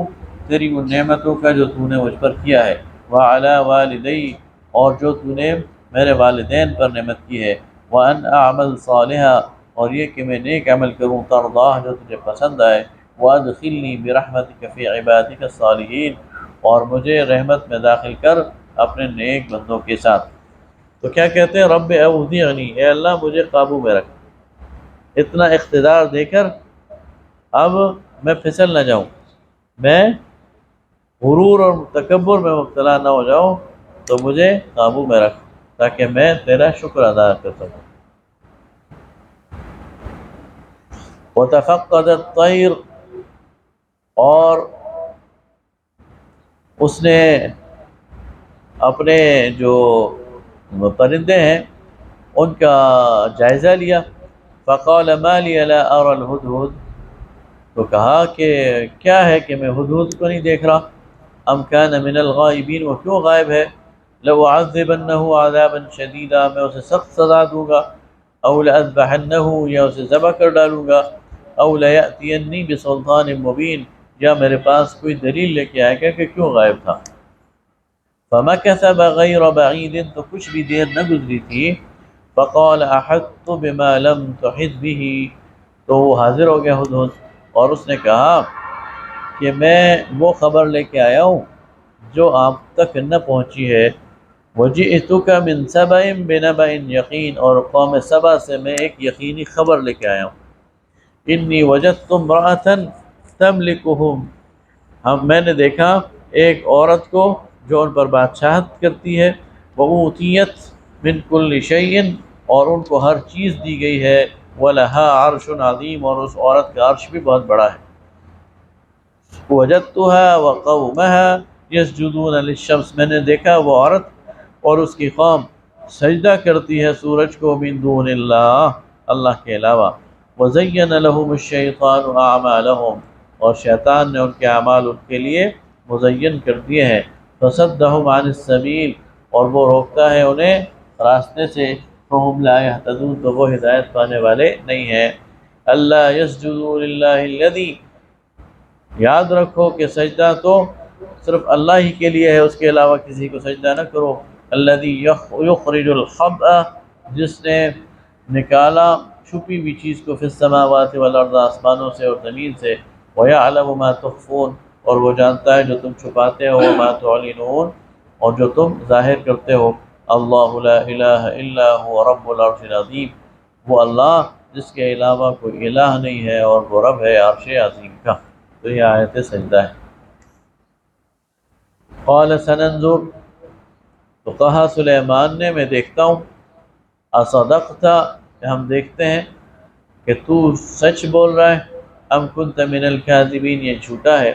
A: تیری ان نعمتوں کا جو تو نے مجھ پر کیا ہے، وعلی والدی، اور جو تو نے میرے والدین پر نعمت کی ہے، وَأَنْ أَعْمَلْ صَالِحًا، اور یہ کہ میں نیک عمل کروں ترضاہ جو تجھے پسند آئے، وَأَدْخِلْنِي بِرَحْمَتِكَ فِي عِبَادِكَ الصَّالِحِينَ، اور مجھے رحمت میں داخل کر اپنے نیک بندوں کے ساتھ۔ تو کیا کہتے ہیں؟ رب اوزعنی، اے اللہ مجھے قابو میں رکھ، اتنا اقتدار دے کر اب میں پھسل نہ جاؤں، میں غرور اور تکبر میں مبتلا نہ ہو جاؤں، تو مجھے قابو میں رکھ تاکہ میں تیرا شکر ادا کر سکوں۔ وَتَفَقَّدَ الطَّيْرَ، اور اس نے اپنے جو پرندے ہیں ان کا جائزہ لیا۔ فَقَالَ مَا لِيَ لَا أَرَى الْهُدْهُدْ، تو کہا کہ کیا ہے کہ میں ہدہد کو نہیں دیکھ رہا، ام کان من الغائبین، وہ کیوں غائب ہے، لَأُعَذِّبَنَّهُ عَذَابًا شَدِيدًا، میں اسے سخت سزا دوں گا، او لَأَذْبَحَنَّهُ، یا اسے ذبح کر ڈالوں گا، او لَيَأْتِيَنِّي بِسُلْطَانٍ مُبِينٍ، یا میرے پاس کوئی دلیل لے کے آئے گا کہ کیوں غائب تھا۔ فَمَكَثَ غَيْرَ بَعِيدٍ، تو کچھ بھی دیر نہ گزری تھی، فَقَالَ أَحَطْتُ بِمَا لَمْ تُحِطْ بِهِ، تو وہ حاضر ہو گیا ہدہد، اور اس نے کہا کہ میں وہ خبر لے کے آیا ہوں جو آپ تک نہ پہنچی ہے، وَجِئْتُكَ مِنْ سَبَإٍ بِنَبَإٍ یقین، اور قوم سبا سے میں ایک یقینی خبر لے کے آیا ہوں۔ إِنِّي وَجَدْتُ امْرَأَةً تَمْلِكُهُمْ، میں نے دیکھا ایک عورت کو جو ان پر بادشاہت کرتی ہے، وَأُوتِيَتْ مِنْ كُلِّ شَيْءٍ، اور ان کو ہر چیز دی گئی ہے، وَلَهَا عَرْشٌ عَظِيمٌ، اور اس عورت کا عرش بھی بہت بڑا ہے۔ وَجَدْتُهَا وَقَوْمَهَا يَسْجُدُونَ لِلشَّمْسِ، میں نے دیکھا وہ عورت اور اس کی قوم سجدہ کرتی ہے سورج کو، من دون اللہ، اللہ کے علاوہ، وَزَيَّنَ لَهُمُ الشَّيْطَانُ أَعْمَالَهُمْ، اور شیطان نے ان کے اعمال ان کے لیے مزین کر دیے ہیں، فَصَدَّهُمْ عَنِ السَّبِيلِ، اور وہ روکتا ہے انہیں راستے سے، فَهُمْ لَا يَهْتَدُونَ، تو وہ ہدایت پانے والے نہیں ہیں۔ اللہ يَسْجُدُوا لِلَّهِ الَّذِي، یاد رکھو کہ سجدہ تو صرف اللہ ہی کے لیے ہے، اس کے علاوہ کسی کو سجدہ نہ کرو۔ الذی یخرج الخبء، جس نے نکالا چھپی ہوئی چیز کو، فی السماوات والارض، آسمانوں سے اور زمین سے، ویعلم ما تخفون، اور وہ جانتا ہے جو تم چھپاتے ہو، وما تعلنون، اور جو تم ظاہر کرتے ہو۔ اللہ لا الہ الا هو رب العرش العظیم، وہ اللہ جس کے علاوہ کوئی الہ نہیں ہے اور وہ رب ہے عرش عظیم کا۔ تو یہ آیت سجدہ ہے۔ قال سننظر، تو کہا سلیمان نے میں دیکھتا ہوں، اصدقت، کہ ہم دیکھتے ہیں کہ تو سچ بول رہا ہے، ام کنت من الکاذبین، یہ جھوٹا ہے۔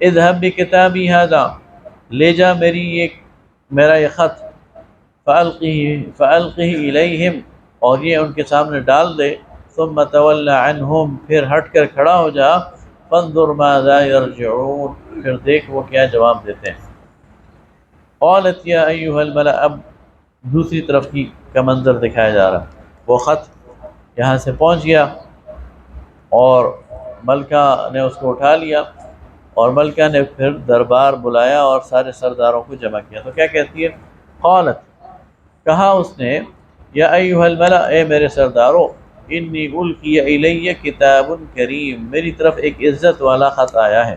A: اذهب بکتابی ھذا، لے جا میرا یہ خط، فألقه الیہم، اور یہ ان کے سامنے ڈال دے، ثم تول عنہم، پھر ہٹ کر کھڑا ہو جا، فانظر ماذا یرجعون، پھر دیکھ وہ کیا جواب دیتے ہیں۔ قالت یا ایھا الملأ، اب دوسری طرف کا منظر دکھایا جا رہا، وہ خط یہاں سے پہنچ گیا اور ملکہ نے اس کو اٹھا لیا، اور ملکہ نے پھر دربار بلایا اور سارے سرداروں کو جمع کیا۔ تو کیا کہتی ہے؟ قالت، کہا اس نے، یا ایھا الملأ، اے میرے سردارو، انی القی الی کتاب کریم، میری طرف ایک عزت والا خط آیا ہے،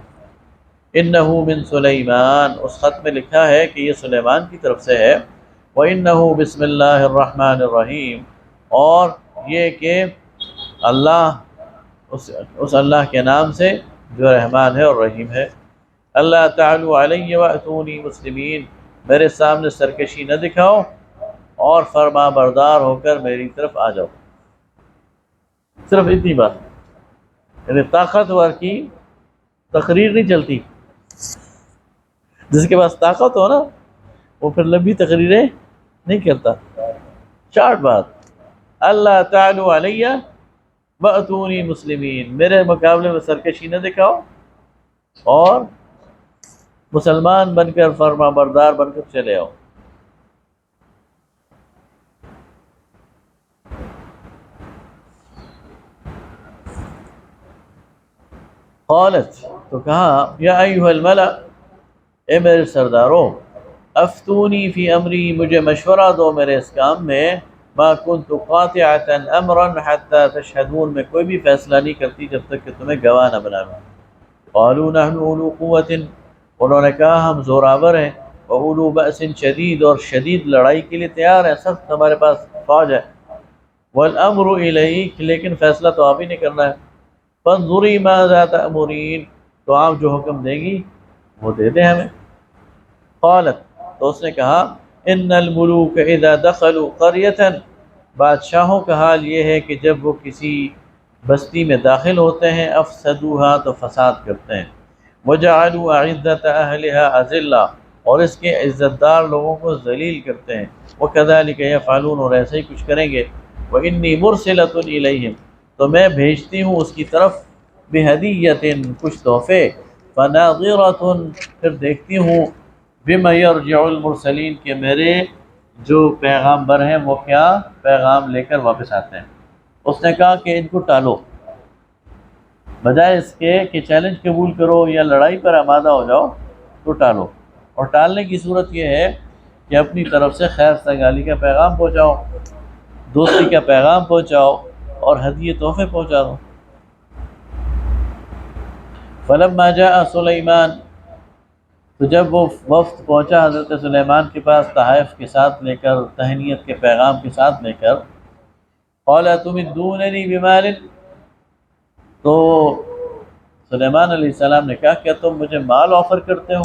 A: انہ من سلیمان، اس خط میں لکھا ہے کہ یہ سلیمان کی طرف سے ہے، وانہ بسم اللہ الرحمن الرحیم، اور یہ کہ اللہ، اس اللہ کے نام سے جو رحمان ہے اور رحیم ہے۔ اللہ تعالی علی واتونی مسلمین، میرے سامنے سرکشی نہ دکھاؤ اور فرما بردار ہو کر میری طرف آ جاؤ۔ صرف اتنی بات، یعنی طاقتور کی تقریر نہیں چلتی، جس کے پاس طاقت ہو نا وہ پھر لمبی تقریریں نہیں کرتا، شارٹ بات، اللہ تعالی علی واتونی مسلمین، میرے مقابلے میں سرکشی نہ دکھاؤ اور مسلمان بن کر، فرما بردار بن کر چلے آؤ۔ قالت، تو کہا، یا ایھا الملأ، اے میرے سرداروں، افتونی فی امری، مجھے مشورہ دو میرے اس کام میں، ما كنت قاطعة امرا حتى تشهدون، میں کوئی بھی فیصلہ نہیں کرتی جب تک کہ تمہیں گواہ نہ بناؤں۔ قالوا نحن اولو قوة، انہوں نے کہا ہم زوراور ہیں، واولو بأس شدید، اور شدید لڑائی کے لیے تیار ہیں، سخت ہمارے پاس فوج ہے۔ والامر الیک، لیکن فیصلہ تو آپ ہی نے کرنا ہے۔ فانظری ماذا تأمرین، تو آپ جو حکم دیں گی وہ دے دیں ہمیں۔ قالت، تو اس نے کہا ان الملوک اذا دخلوا قریة، بادشاہوں کا حال یہ ہے کہ جب وہ کسی بستی میں داخل ہوتے ہیں، افسدوها، تو فساد کرتے ہیں، وجعلوا اعزت اہلها اذلہ، اور اس کے عزت دار لوگوں کو ذلیل کرتے ہیں، وکذلک یفعلون، اور ایسے ہی کچھ کریں گے۔ وانی مرسلۃ الیہم، تو میں بھیجتی ہوں اس کی طرف، بہدیۃ، کچھ تحفے، فناظرۃ، پھر دیکھتی ہوں، بما یرجع المرسلین، کہ میرے جو پیغامبر ہیں وہ کیا پیغام لے کر واپس آتے ہیں۔ اس نے کہا کہ ان کو ٹالو، بجائے اس کے کہ چیلنج قبول کرو یا لڑائی پر آمادہ ہو جاؤ، تو ٹالو۔ اور ٹالنے کی صورت یہ ہے کہ اپنی طرف سے خیر سگالی کا پیغام پہنچاؤ، دوستی کا پیغام پہنچاؤ، اور ہدیے تحفے پہنچا دو۔ فلما جاء سلیمان، تو جب وہ وفد پہنچا حضرت سلیمان کے پاس تحائف کے ساتھ لے کر، تہنیت کے پیغام کے ساتھ لے کر، قال تمدوننی بمال، تو سلیمان علیہ السلام نے کہا کیا تم مجھے مال آفر کرتے ہو؟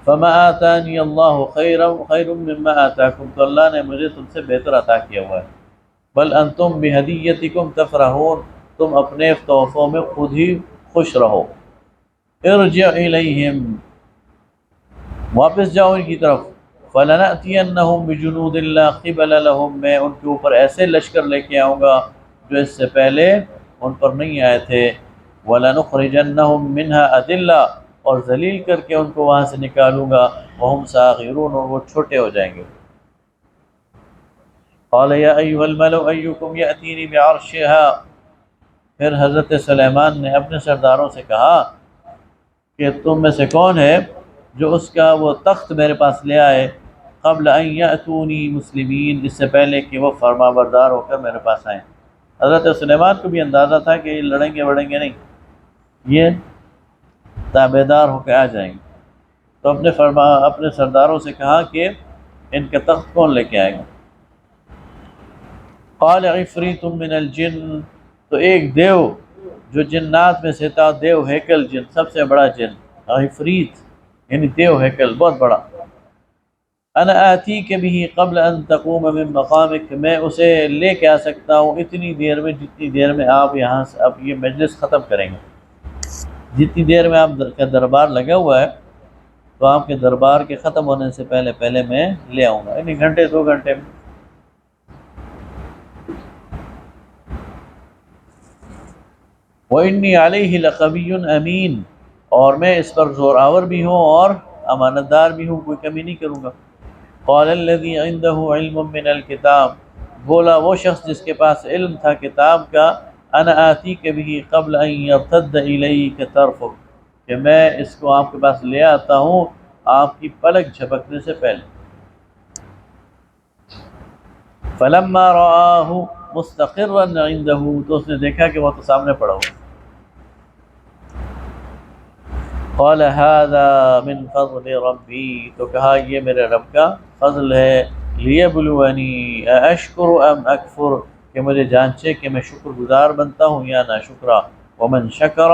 A: فما آتانی اللہ خیر مما آتاکم، تو اللہ نے مجھے تم سے بہتر عطا کیا ہوا ہے۔ بل انتم بہدیتکم تفرحون، تم اپنے تحفوں میں خود ہی خوش رہو۔ ارجع الیہم، واپس جاؤ ان کی طرف، فلنأتینہم بجنود لا قبل لہم، میں ان کے اوپر ایسے لشکر لے کے آؤں گا جو اس سے پہلے ان پر نہیں آئے تھے، وَلَنُخْرِجَنَّهُمْ مِنْهَا أَذِلَّةً، اور ذلیل کر کے ان کو وہاں سے نکالوں گا، وَهُمْ صَاغِرُونَ، اور وہ چھوٹے ہو جائیں گے۔ قَالَ يَا أَيُّهَا الْمَلَأُ أَيُّكُمْ يَأْتِينِي بِعَرْشِهَا، پھر حضرت سلیمان نے اپنے سرداروں سے کہا کہ تم میں سے کون ہے جو اس کا وہ تخت میرے پاس لے آئے، قبل ان یأتونی مسلمین، اس سے پہلے کہ وہ فرما بردار ہو کر میرے پاس آئیں۔ حضرت سلیمان کو بھی اندازہ تھا کہ یہ لڑیں گے نہیں، یہ تابع دار ہو کے آ جائیں گے، تو اپنے سرداروں سے کہا کہ ان کا تخت کون لے کے آئے گا؟ قال عفریت من الجن، تو ایک دیو جو جنات میں سے تھا، دیو ہیکل جن، سب سے بڑا جن، عفریت یعنی دیو ہیکل بہت بڑا، انا آتیک بھی قبل ان تقوم من مقامک، میں اسے لے کے آ سکتا ہوں اتنی دیر میں جتنی دیر میں آپ یہاں سے اب یہ مجلس ختم کریں گے، جتنی دیر میں آپ کا دربار لگا ہوا ہے تو آپ کے دربار کے ختم ہونے سے پہلے میں لے آؤں گا، یعنی گھنٹے 2 گھنٹے میں۔ وَإِنِّي عَلَيْهِ لَقَوِيٌّ أَمِينٌ، اور میں اس پر زور آور بھی ہوں اور امانت دار بھی ہوں، کوئی کمی نہیں کروں گا۔ قال الذي عنده علم من الكتاب، بولا وہ شخص جس کے پاس علم تھا کتاب کا، انا آتیک به قبل ان يرتد الیک طرفک، کہ میں اس کو آپ کے پاس لے آتا ہوں آپ کی پلک جھپکنے سے پہلے۔ فلما رآہ مستقرا عنده، تو اس نے دیکھا کہ وہ تو سامنے پڑا ہوا۔ قال هذا من فضل ربی، تو کہا یہ میرے رب کا فضل ہے، لیبلونی اشکر ام اکفر، کہ مجھے جانچے کہ میں شکر گزار بنتا ہوں یا ناشکرا، ومن شکر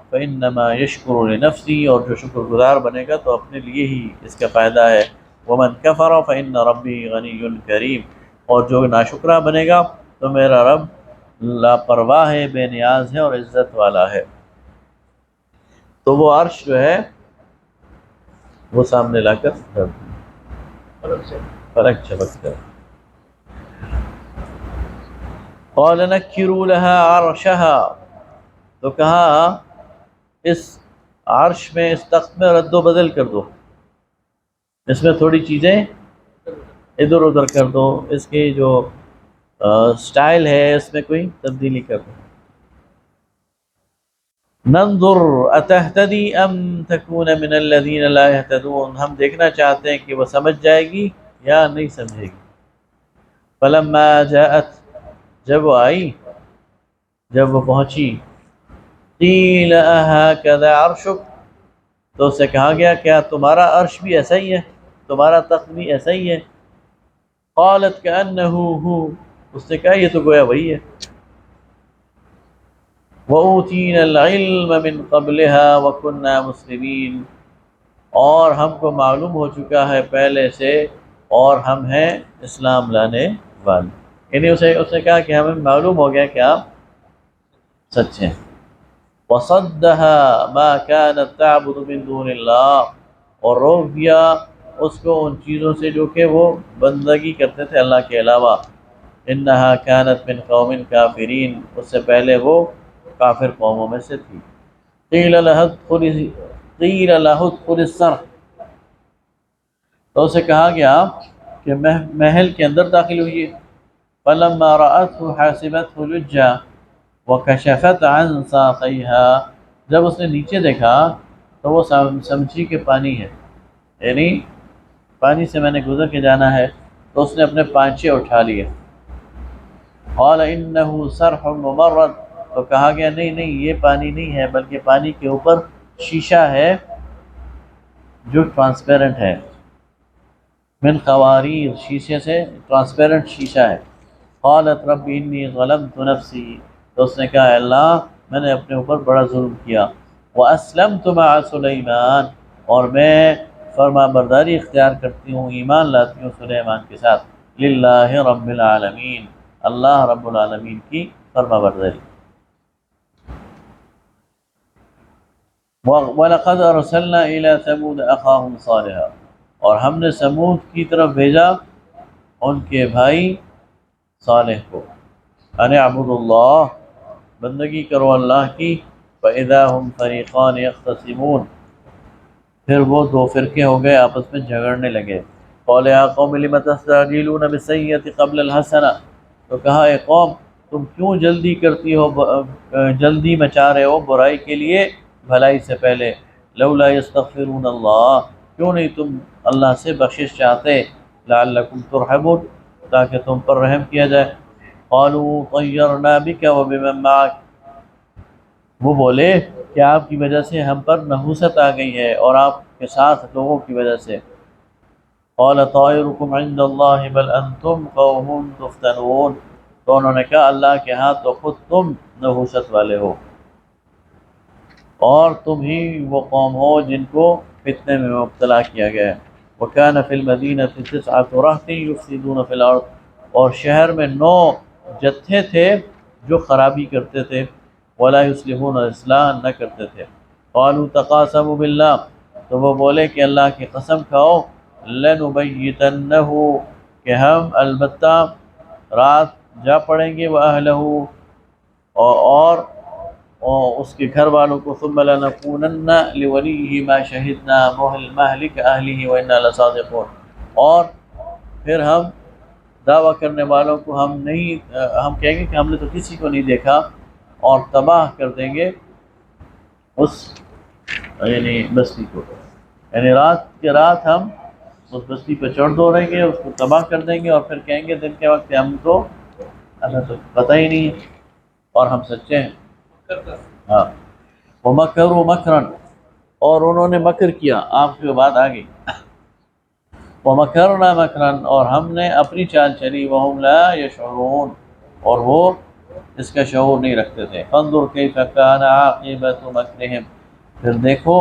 A: فانما یشکر لنفسی، اور جو شکر گزار بنے گا تو اپنے لیے ہی اس کا فائدہ ہے، ومن کفر فان ربی غنی کریم، اور جو ناشکرا بنے گا تو میرا رب لاپرواہ ہے، بے نیاز ہے اور عزت والا ہے۔ تو وہ عرش جو ہے وہ سامنے لا کر فلک جھپک کر، قال نکروا لها عرشها، تو کہا اس عرش میں، اس تخت میں رد و بدل کر دو، اس میں تھوڑی چیزیں ادھر ادھر کر دو، اس کی جو سٹائل ہے اس میں کوئی تبدیلی کر دو۔ ننظر اتہتدی ام تکون من الذین لا یہتدون، ہم دیکھنا چاہتے ہیں کہ وہ سمجھ جائے گی یا نہیں سمجھے گی۔ فلما جاءت، جب وہ آئی، جب وہ پہنچی، قیل اہکذا عرشک، تو اسے کہا گیا کیا تمہارا عرش بھی ایسا ہی ہے، تمہارا تخت بھی ایسا ہی ہے؟ قالت کأنہ ہو، اس نے کہا یہ تو گویا وہی ہے۔ وَأُوتِينَا الْعِلْمَ مِنْ قَبْلِهَا وَكُنَّا مُسْلِمِينَ، اور ہم کو معلوم ہو چکا ہے پہلے سے، اور ہم ہیں اسلام لانے والے، یعنی اس نے کہا کہ ہمیں معلوم ہو گیا کہ آپ سچ ہیں۔ وَصَدَّهَا مَا كَانَتْ تَعْبُدُ مِن دُونِ اللَّهِ، اور روک دیا اس کو ان چیزوں سے جو کہ وہ بندگی کرتے تھے اللہ کے علاوہ۔ إِنَّهَا كَانَتْ مِن قَوْمٍ كَافِرِينَ، اس سے پہلے وہ کافر قوموں میں سے تھی۔ قِيلَ لَهُ ادْخُلِ الصَّرْحَ، تو اسے کہا گیا کہ محل کے اندر داخل ہوئیے۔ فَلَمَّا رَأَتْهُ حَسِبَتْهُ لُجَّةً وَكَشَفَتْ عَنْ سَاقَيْهَا، جب اس نے نیچے دیکھا تو وہ سمجھی کہ پانی ہے، یعنی پانی سے میں نے گزر کے جانا ہے، تو اس نے اپنے پانچے اٹھا لیے۔ قَالَ إِنَّهُ صَرْحٌ مُمَرَّدٌ، تو کہا گیا نہیں نہیں یہ پانی نہیں ہے، بلکہ پانی کے اوپر شیشہ ہے جو ٹرانسپیرنٹ ہے، من قواریر، شیشے سے ٹرانسپیرنٹ شیشہ ہے۔ قالت رب انی ظلمت نفسی، تو اس نے کہا اے اللہ میں نے اپنے اوپر بڑا ظلم کیا۔ واسلمت مع سلیمان، اور میں فرما برداری اختیار کرتی ہوں، ایمان لاتی ہوں سلیمان کے ساتھ، للہ رب العالمین، اللہ رب العالمین کی فرما برداری۔ وَلَقَدْ أَرْسَلْنَا إِلَى ثَمُودَ أَخَاهُمْ صَالِحًا، اور ہم نے سمود کی طرف بھیجا ان کے بھائی صالح کو، أَنِ اعْبُدُوا اللَّهَ، بندگی کرو اللہ کی، فَإِذَا هُمْ فَرِيقَانِ يَخْتَصِمُونَ، پھر وہ دو فرقے ہو گئے آپس میں جھگڑنے لگے۔ قَالَ يَا قَوْمِ لِمَ تَسْتَعْجِلُونَ بِالسَّيِّئَةِ قَبْلَ الْحَسَنَةِ، تو کہا اے قوم تم کیوں جلدی کرتی ہو، جلدی مچا رہے ہو برائی کے لیے بھلائی سے پہلے۔ لولا یستغفرون اللہ، کیوں نہیں تم اللہ سے بخشش چاہتے، لعلکم ترحمون، تاکہ تم پر رحم کیا جائے۔ قالوا طیرنا بک وبمن معک، وہ بولے کہ آپ کی وجہ سے ہم پر نحوست آ گئی ہے اور آپ کے ساتھ لوگوں کی وجہ سے۔ قال طائرکم عند اللہ بل انتم قوم تفتنون، تو انہوں نے کہا اللہ کے ہاں تو خود تم نحوست والے ہو، اور تم ہی وہ قوم ہو جن کو فتنے میں مبتلا کیا گیا ہے۔ وَكَانَ فِي الْمَدِينَةِ تِسْعَةُ رَهْطٍ يُفْسِدُونَ فِي الْأَرْضِ، اور شہر میں 9 جتھے تھے جو خرابی کرتے تھے، وَلَا يُصْلِحُونَ، اصلاح نہ کرتے تھے۔ قَالُوا تَقَاسَمُوا بِاللَّهِ، تو وہ بولے کہ اللہ کی قسم کھاؤ، لَنُبَيِّتَنَّهُ، کہ ہم البتہ رات جا پڑیں گے، وَأَهْلَهُ، اور اس کے گھر والوں کو، ثم لنکونن لولیہ ما شہدنا مہلک اہلہ وإنا لصادقون، اور پھر ہم دعویٰ کرنے والوں کو ہم کہیں گے کہ ہم نے تو کسی کو نہیں دیکھا، اور تباہ کر دیں گے اس یعنی بستی کو، یعنی رات کے رات ہم اس بستی پہ چڑھ دوڑیں گے، اس کو تباہ کر دیں گے، اور پھر کہیں گے دن کے وقت ہم تو ہمیں تو پتہ ہی نہیں ہے اور ہم سچے ہیں۔ ہاں، وَمَكَرُوا مَكْرًا، اور انہوں نے مکر کیا، آپ کی بات آ گئی۔ وَمَكَرْنَا مَكْرًا، اور ہم نے اپنی چال چلی، وَهُمْ لَا يَشْعُرُونَ، اور وہ اس کا شعور نہیں رکھتے تھے۔ فَانظُرْ كَيْفَ كَانَ عَاقِبَةُ مَكْرِهِمْ، پھر دیکھو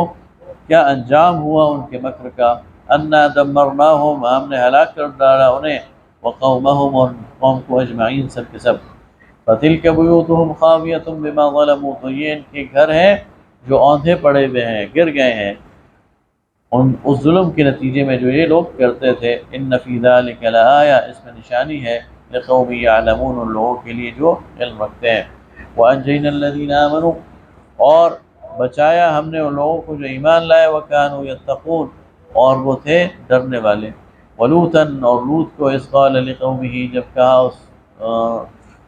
A: کیا انجام ہوا ان کے مکر کا۔ أَنَّا دَمَّرْنَاهُمْ، ہم نے ہلاک کر ڈالا انہیں، وَقَوْمَهُمْ، اور قوم کو اجمعین، سب کے سب۔ فَتِلْكَ بُيُوتُهُمْ خَاوِيَةٌ بِمَا ظَلَمُوا، تو یہ ان کے گھر ہیں جو اوندھے پڑے ہوئے ہیں، گر گئے ہیں اس ظلم کے نتیجے میں جو یہ لوگ کرتے تھے۔ ان فی ذلک لآیہ، اس میں نشانی ہے، لقوم یعلمون، ان لوگوں کے لیے جو علم رکھتے ہیں۔ وانجینا الذین آمنوا، اور بچایا ہم نے ان لوگوں کو جو ایمان لائے، وکانوا یتقون، اور وہ تھے ڈرنے والے۔ ولوطا، اور لوط کو، اذ قال لقومہ،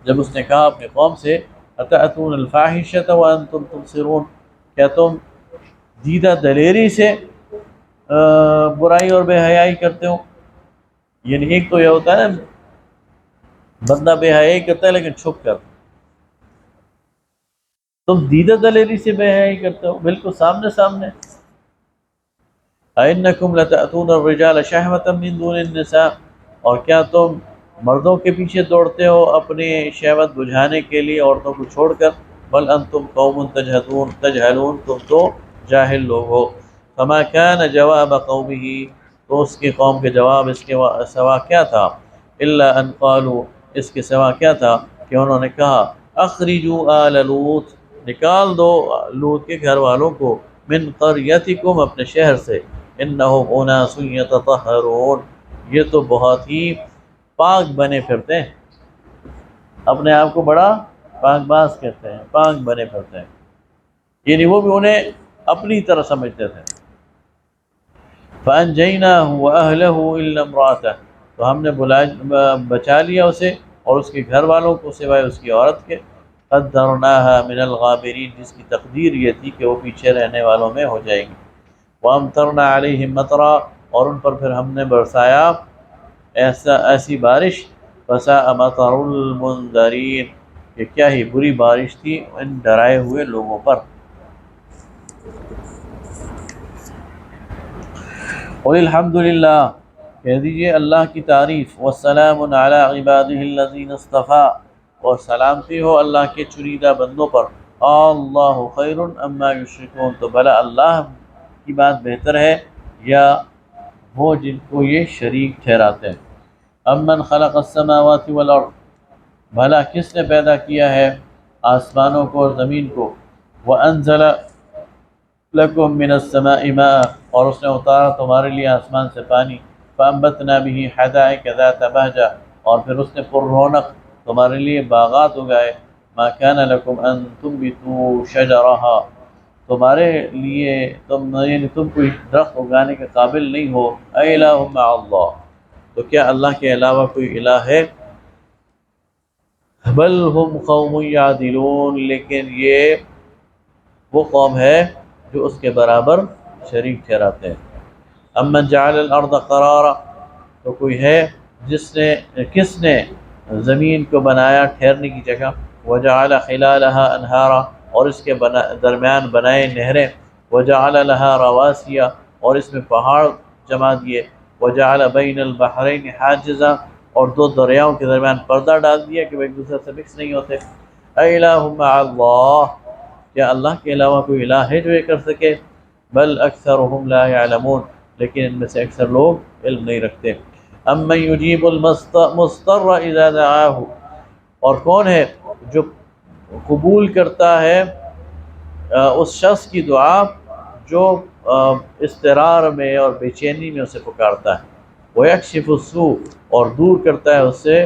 A: جب اس نے کہا اپنے قوم سے، اتأتون الفاحشۃ وانتم تبصرون، کیا تم دیدہ دلیری سے برائی اور بے حیائی کرتے ہو؟ یعنی ایک تو یہ ہوتا ہے نا بندہ بے حیائی کرتا ہے لیکن چھپ کر، تم دیدہ دلیری سے بے حیائی کرتے ہو، بالکل سامنے سامنے۔ اَإِنَّكُمْ لَتَأْتُونَ الرِّجَالَ شَهْوَةً مِّن دُونِ النِّسَاءِ، اور کیا تم مردوں کے پیچھے دوڑتے ہو اپنی شہوت بجھانے کے لیے عورتوں کو چھوڑ کر؟ بل انتم قوم تجہلون، تم تو جاہل لوگ ہو۔ فما كان جواب قومه، تو اس کی قوم کے جواب اس کے سوا کیا تھا؟ الا ان قالوا، اس کے سوا کیا تھا کہ انہوں نے کہا اخرجوا آل لوط، نکال دو لوط کے گھر والوں کو، من قریتکم، اپنے شہر سے، انہم اناس یتطہرون، یہ تو بہت ہی پاک بنے پھرتے ہیں، اپنے آپ کو بڑا پاک باز کہتے ہیں، پاک بنے پھرتے ہیں، یعنی وہ بھی انہیں اپنی طرح سمجھتے تھے۔ فَأَنْجَيْنَاهُ وَأَهْلَهُ إِلَّا امْرَأَتَهُ، تو ہم نے بچا لیا اسے اور اس کے گھر والوں کو سوائے اس کی عورت کے، قَدَّرْنَاهَا مِنَ الْغَابِرِينَ، جس کی تقدیر یہ تھی کہ وہ پیچھے رہنے والوں میں ہو جائے گی۔ وَأَمْطَرْنَا عَلَيْهِمْ مَطْرًا، اور ان پر پھر ہم نے برسایا ایسی بارش، فَسَاءَ مَطَرُ الْمُنذَرِينَ، کہ کیا ہی بری بارش تھی ان ڈرائے ہوئے لوگوں پر۔ قُلِ الْحَمْدُ لِلَّهِ، کہہ دیجئے اللہ کی تعریف، وَالسَّلَامٌ عَلَىٰ عِبَادِهِ الَّذِينَ اصْطَفَىٰ، اور سلامتی ہو اللہ کے چنیدہ بندوں پر۔ اللہ خیر اما یشرکون، تو بھلا اللہ کی بات بہتر ہے یا وہ جن کو یہ شریک ٹھہراتے ہیں۔ امن خلق السماوات والارض، بھلا کس نے پیدا کیا ہے آسمانوں کو اور زمین کو، وانزل لکم من السماء ماء، اور اس نے اتارا تمہارے لیے آسمان سے پانی، فانبتنا به حدائق ذات بہجہ، اور پھر اس نے پر رونق تمہارے لیے باغات اگائے، ما كان لکم ان تنبتوا شجرها، تمہارے لیے تم کوئی درخت اگانے کے قابل نہیں ہو۔ اِلٰہٌ مع اللہ، تو کیا اللہ کے علاوہ کوئی الہ ہے؟ بل ہم قوم یعدلون، لیکن یہ وہ قوم ہے جو اس کے برابر شریک ٹھہراتے ہیں۔ امن جعل الارض قرارا، تو کوئی ہے کس نے زمین کو بنایا ٹھہرنے کی جگہ، وجعل خلالها انہارا، اور اس کے درمیان بنائے نہریں، وجعل لها رواسیا، اور اس میں پہاڑ جما دیے، وجعل بین البحرین حاجزا، اور دو دریاؤں کے درمیان پردہ ڈال دیا کہ وہ ایک دوسرے سے مکس نہیں ہوتے۔ اِلٰہٌ مع اللہ، کیا اللہ کے علاوہ کوئی الہ ہے جو یہ کر سکے؟ بل اکثرهم لا يعلمون، لیکن ان میں سے اکثر لوگ علم نہیں رکھتے۔ امن یجیب المضطر اذا دعاہ، اور کون ہے جو قبول کرتا ہے اس شخص کی دعا جو اضطرار میں اور بے چینی میں اسے پکارتا ہے، وَيَكْشِفُ السُّوءَ، اور دور کرتا ہے اس سے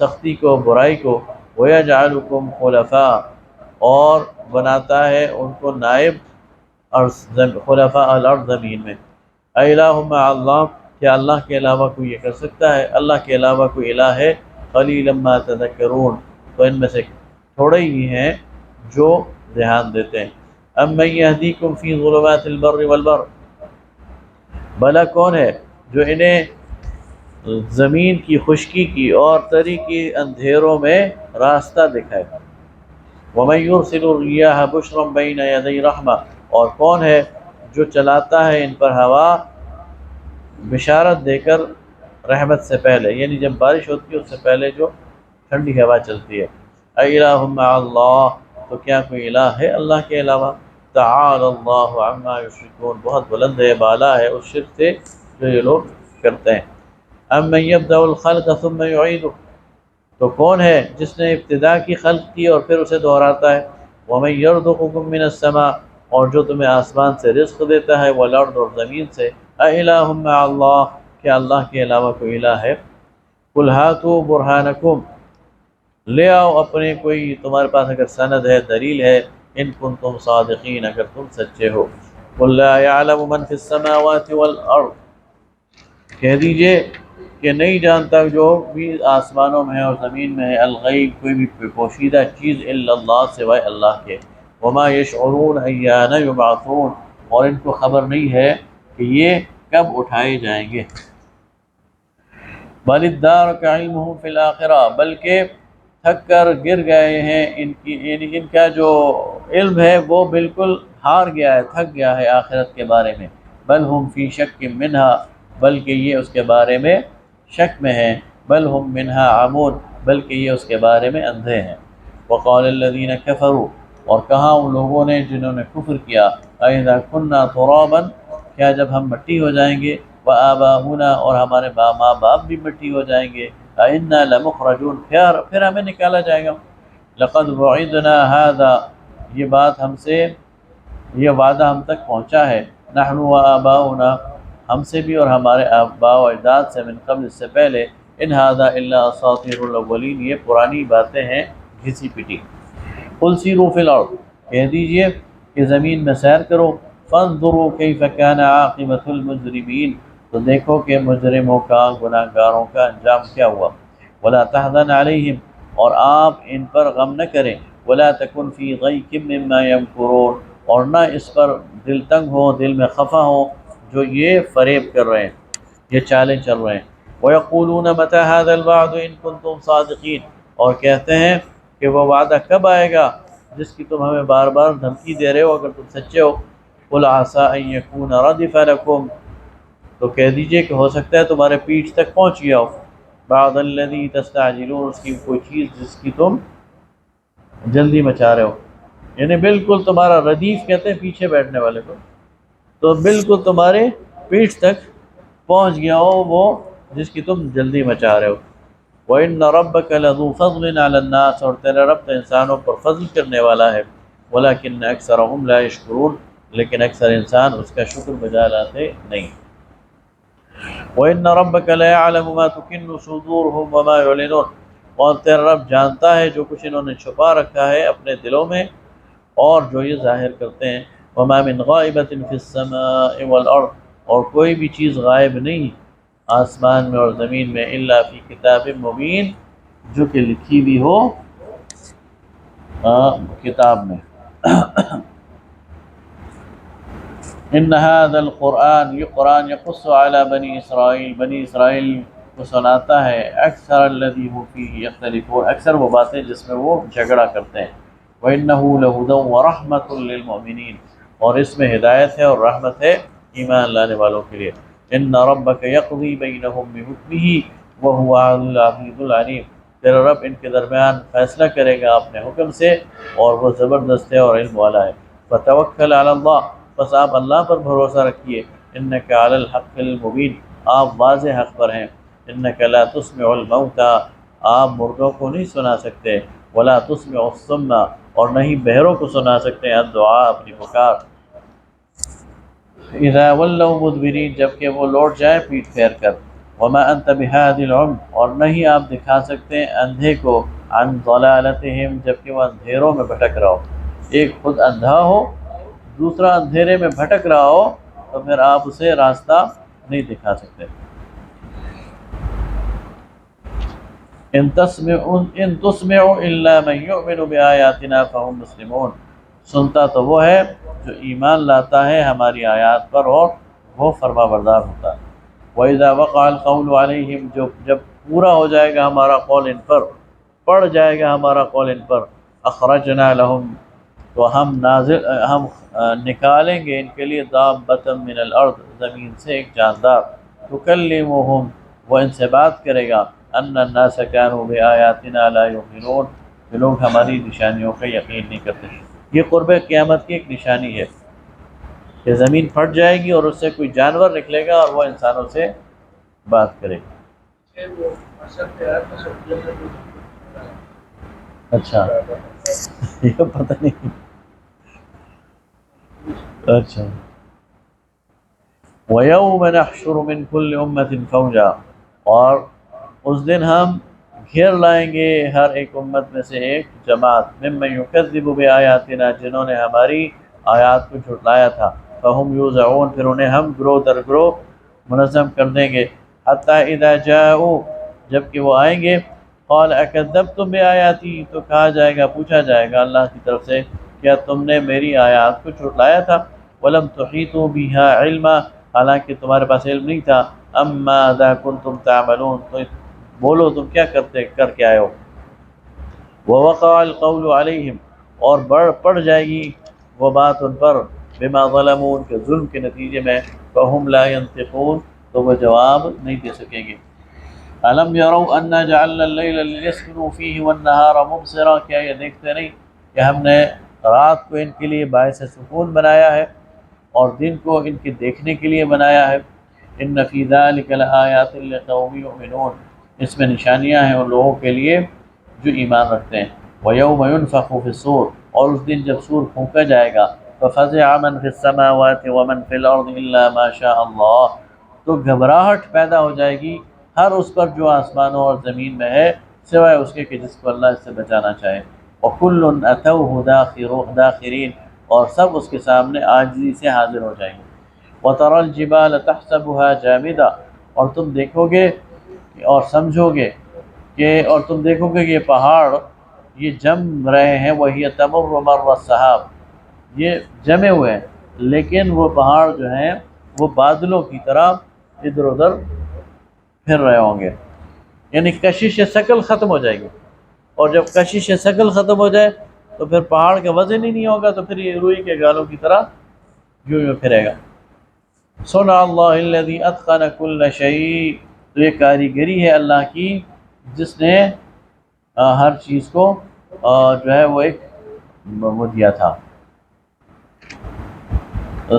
A: سختی کو، برائی کو، وَيَجْعَلُكُمْ خُلَفَاءَ، اور بناتا ہے ان کو نائب خلفاء الارض، زمین میں۔ اِلٰہٌ مع اللہ، کیا اللہ کے علاوہ کوئی یہ کر سکتا ہے؟ اللہ کے علاوہ کوئی الہ ہے؟ قلیلا ما تذکرون، تو ان میں سے تھوڑے ہی ہیں جو دھیان دیتے ہیں۔ امن یہدیکم فی ظلمات البر والبر، بھلا کون ہے جو انہیں زمین کی خشکی کی اور تری کی اندھیروں میں راستہ دکھائے۔ وَمَن يُرْسِلُ الرِّيَاحَ بُشْرًا بَيْنَ يَدَيْ رَحْمَةٍ، اور کون ہے جو چلاتا ہے ان پر ہوا بشارت دے کر رحمت سے پہلے، یعنی جب بارش ہوتی ہے اس سے پہلے جو ٹھنڈی ہوا چلتی ہے۔ اِلٰہٌ مع اللہ، تو کیا کوئی الہ ہے اللہ کے علاوہ؟ تعالی اللہ عما یشرکون، بہت بلند ہے، بالا ہے اس شرک سے جو یہ لوگ کرتے ہیں۔ امن یبدأ الخلق ثم یعیدہ، تو کون ہے جس نے ابتدا کی خلق کی اور پھر اسے دہراتا ہے؟ وَمَن يَرْزُقُكُم مِّنَ السَّمَاءِ، اور جو تمہیں آسمان سے رزق دیتا ہے، وَالْأَرْضِ، اور زمین سے۔ اِلٰہٌ مع اللہ، کیا اللہ کے علاوہ کوئی الہ ہے؟ قُلْ هَاتُوا بُرْهَانَكُمْ، لے آؤ اپنے کوئی تمہارے پاس اگر سند ہے، دلیل ہے، ان کنتم صادقین، اگر تم سچے ہو۔ قُل لَّا يَعْلَمُ مَن فِي السَّمَاوَاتِ وَالْأَرْضِ، کہہ دیجئے کہ نہیں جانتا جو بھی آسمانوں میں ہے اور زمین میں ہے، الغیب، کوئی بھی پوشیدہ چیز، الا اللہ، سوائے اللہ کے۔ وما یشعرون ایان یبعثون، اور ان کو خبر نہیں ہے کہ یہ کب اٹھائے جائیں گے۔ بل ادارک علمہم فی الآخرہ، بلکہ تھک کر گر گئے ہیں ان کی، یعنی ان کا جو علم ہے وہ بالکل ہار گیا ہے، تھک گیا ہے آخرت کے بارے میں۔ بل ہم فی شک منہا، بلکہ یہ اس کے بارے میں شک میں ہیں۔ بل ہم منہا عمون، بلکہ یہ اس کے بارے میں اندھے ہیں۔ وقال الذین کفروا، اور کہا ان لوگوں نے جنہوں نے کفر کیا، اذا کننا ترابا، کیا جب ہم مٹی ہو جائیں گے، وآباؤنا، اور ہمارے ماں باپ بھی مٹی ہو جائیں گے، انا لمخرجون، پھر ہمیں نکالا جائے گا۔ لقد وعدنا هذا، یہ بات ہم سے، یہ وعدہ ہم تک پہنچا ہے، نحن وآباؤنا، ہم سے بھی اور ہمارے آباء و اجداد سے، من قبل، اس سے پہلے، ان هذا الا اساطیر الاولین، یہ پرانی باتیں ہیں گھسی پٹی۔ قل سیروا فی الارض، کہہ دیجئے کہ زمین میں سیر کرو، فانظروا کیف کان عاقبۃ المجرمین، تو دیکھو کہ مجرموں کا، گناہ گاروں کا انجام کیا ہوا۔ ولا تحزن علیہم، اور آپ ان پر غم نہ کریں، ولا تکن فی ضیق مما یمکرون، اور نہ اس پر دل تنگ ہو، دل میں خفا ہو جو یہ فریب کر رہے ہیں، یہ چالیں چل رہے ہیں۔ وَيَقُولُونَ مَتَى هَذَا الْوَعْدُ إِن كُنتُمْ صَادِقِينَ، اور کہتے ہیں کہ وہ وعدہ کب آئے گا جس کی تم ہمیں بار بار دھمکی دے رہے ہو، اگر تم سچے ہو۔ قُلْ عَسَىٰ أَن يَكُونَ رَدِفَ لَكُمْ، تو کہہ دیجئے کہ ہو سکتا ہے تمہارے پیٹھ تک پہنچ گیا ہو، بعض الذی تستعجلون، اس کی کوئی چیز جس کی تم جلدی مچا رہے ہو، یعنی بالکل تمہارا ردیف کہتے ہیں پیچھے بیٹھنے والے کو، تو بالکل تمہارے پیٹھ تک پہنچ گیا ہو وہ جس کی تم جلدی مچا رہے ہو۔ وَإِنَّ رَبَّكَ لَذُو فَضْلٍ عَلَى النَّاسِ، اور تیرا رب تو انسانوں پر فضل کرنے والا ہے، وَلَكِنَّ أَكْثَرَهُمْ لَا يَشْكُرُونَ، لیکن اکثر انسان اس کا شکر بجا لاتے نہیں۔ وَإِنَّ رَبَّكَ لَيَعْلَمُ مَا تُكِنُّ صُدُورُهُمْ وَمَا يُعْلِنُونَ، اور تیرا رب جانتا ہے جو کچھ انہوں نے چھپا رکھا ہے اپنے دلوں میں اور جو یہ ظاہر کرتے ہیں۔ وَمَا مِنْ غَائِبَةٍ فِي السَّمَاءِ وَالْأَرْضِ، اور کوئی بھی چیز غائب نہیں آسمان میں اور زمین میں، إِلَّا فِي كِتَابٍ مُبِينٍ، جو کہ لکھی بھی ہو کتاب میں۔ ان هذا القرآن، یہ قرآن، يقص على بنی اسرائیل، بنی اسرائیل کو سناتا ہے، اکثر الذی هم فیہ یختلفون، اکثر وہ باتیں جس میں وہ جھگڑا کرتے ہیں۔ وَإِنَّهُ لَهُدًى وَرَحْمَةٌ لِّلْمُؤْمِنِينَ، اور اس میں ہدایت ہے اور رحمت ہے ایمان لانے والوں کے لیے۔ ان ربک یقضی بینہم بحکمہ وہو العزیز العلیم، تیرا رب ان کے درمیان فیصلہ کرے گا اپنے حکم سے اور وہ زبردست ہے اور علم والا ہے۔ فتوکل علی اللہ، بس آپ اللہ پر بھروسہ رکھیے، انک علی الحق المبین، آپ واضح حق پر ہیں۔ انک لا تسمع الموتى، آپ مردوں کو نہیں سنا سکتے، ولا تسمع الصم، اور نہیں بہروں کو سنا سکتے ہیں الدعاء، اپنی پکار۔ اذا ولوا مدبرین، جبکہ وہ لوٹ جائیں پیٹ پھیر کر۔ وما انت بہاد العمى، اور نہیں آپ دکھا سکتے اندھے کو، عن ضلالتہم، جبکہ وہ اندھیروں میں بھٹک رہا ہو۔ ایک خود اندھا ہو، دوسرا اندھیرے میں بھٹک رہا ہو، تو پھر آپ اسے راستہ نہیں دکھا سکتے۔ ان تسمع الا من یؤمن بآیاتنا فهم مسلمون، سنتا تو وہ ہے جو ایمان لاتا ہے ہماری آیات پر اور وہ فرما بردار ہوتا ہے۔ وَإِذَا وَقَعَ الْقَوْلُ عَلَيْهِمْ، جب پورا ہو جائے گا ہمارا قول ان پر، پڑ جائے گا ہمارا قول ان پر، اخرجنا لهم، تو ہم نکالیں گے ان کے لیے دابۃ من الارض، زمین سے ایک جاندار، تکلمہم، وہ ان سے بات کرے گا، ان الناس كانوا بآیاتنا لا یؤمنون، کہ لوگ ہماری نشانیوں کا یقین نہیں کرتے۔ یہ قرب قیامت کی ایک نشانی ہے کہ زمین پھٹ جائے گی اور اس سے کوئی جانور نکلے گا اور وہ انسانوں سے بات کرے گا۔ اچھا یہ پتہ نہیں، اچھا۔ وَيَوْمَ نَحْشُرُ مِنْ كُلِّ أُمَّةٍ فَوْجًا، اور اس دن ہم گھیر لائیں گے ہر ایک امت میں سے ایک جماعت، ممن یکذب بآیاتنا، جنہوں نے ہماری آیات کو جھٹلایا تھا، فہم یوزعون، پھر انہیں ہم گروہ در گروہ منظم کر دیں گے، حتی اذا جاؤ، جب کہ وہ آئیں گے، قال اکذبتم بآیاتی، تو کہا جائے گا، پوچھا جائے گا اللہ کی طرف سے، کیا تم نے میری آیات کو جھٹلایا تھا؟ ولم تحیطوا بها علما، حالانکہ تمہارے پاس علم نہیں تھا، ام ماذا کنتم تعملون، تو بولو تم کیا کر کے آئے ہو. ووقع القول علیہم، اور پڑ جائے گی وہ بات ان پر، بما ظلموا، کے ظلم کے نتیجے میں، فہم لا ينطقون، تو وہ جواب نہیں دے سکیں گے. الم یروا انا جعلنا اللیل لیسکنوا فیہ والنہار مبصرا، کیا یہ دیکھتے نہیں کہ ہم نے رات کو ان کے لیے باعث سکون بنایا ہے اور دن کو ان کے دیکھنے کے لیے بنایا ہے. ان فی ذلک لآیات لقوم یؤمنون، اس میں نشانیاں ہیں ان لوگوں کے لیے جو ایمان رکھتے ہیں. وَيَوْمَ يُنْفَخُ فِي الصُّورِ، اور اس دن جب سور پھونکا جائے گا، فَفَزِعَ مَنْ فِي السَّمَاوَاتِ وَمَنْ فِي الْأَرْضِ إِلَّا مَا شَاءَ اللَّهُ، تو گھبراہٹ پیدا ہو جائے گی ہر اس پر جو آسمانوں اور زمین میں ہے، سوائے اس کے کہ جس کو اللہ اس سے بچانا چاہے. وَكُلٌّ أَتَوْهُ دَاخِرِينَ، اور سب اس کے سامنے عاجزی سے حاضر ہو جائیں گے. وَتَرَى الْجِبَالَ تَحْسَبُهَا جَامِدَةً، اور تم دیکھو گے اور سمجھو گے کہ، اور تم دیکھو گے کہ یہ پہاڑ یہ جم رہے ہیں، وہی تمر مر السحاب، یہ جمے ہوئے ہیں لیکن وہ پہاڑ جو ہیں وہ بادلوں کی طرح ادھر ادھر پھر رہے ہوں گے. یعنی کشش ثقل ختم ہو جائے گی، اور جب کشش ثقل ختم ہو جائے تو پھر پہاڑ کا وزن ہی نہیں ہوگا، تو پھر یہ روئی کے گالوں کی طرح یوں یوں پھرے گا. صنع اللہ الذی اتقن کل شیء، تو یہ کاریگری ہے اللہ کی جس نے ہر چیز کو جو ہے وہ ایک وہ دیا تھا،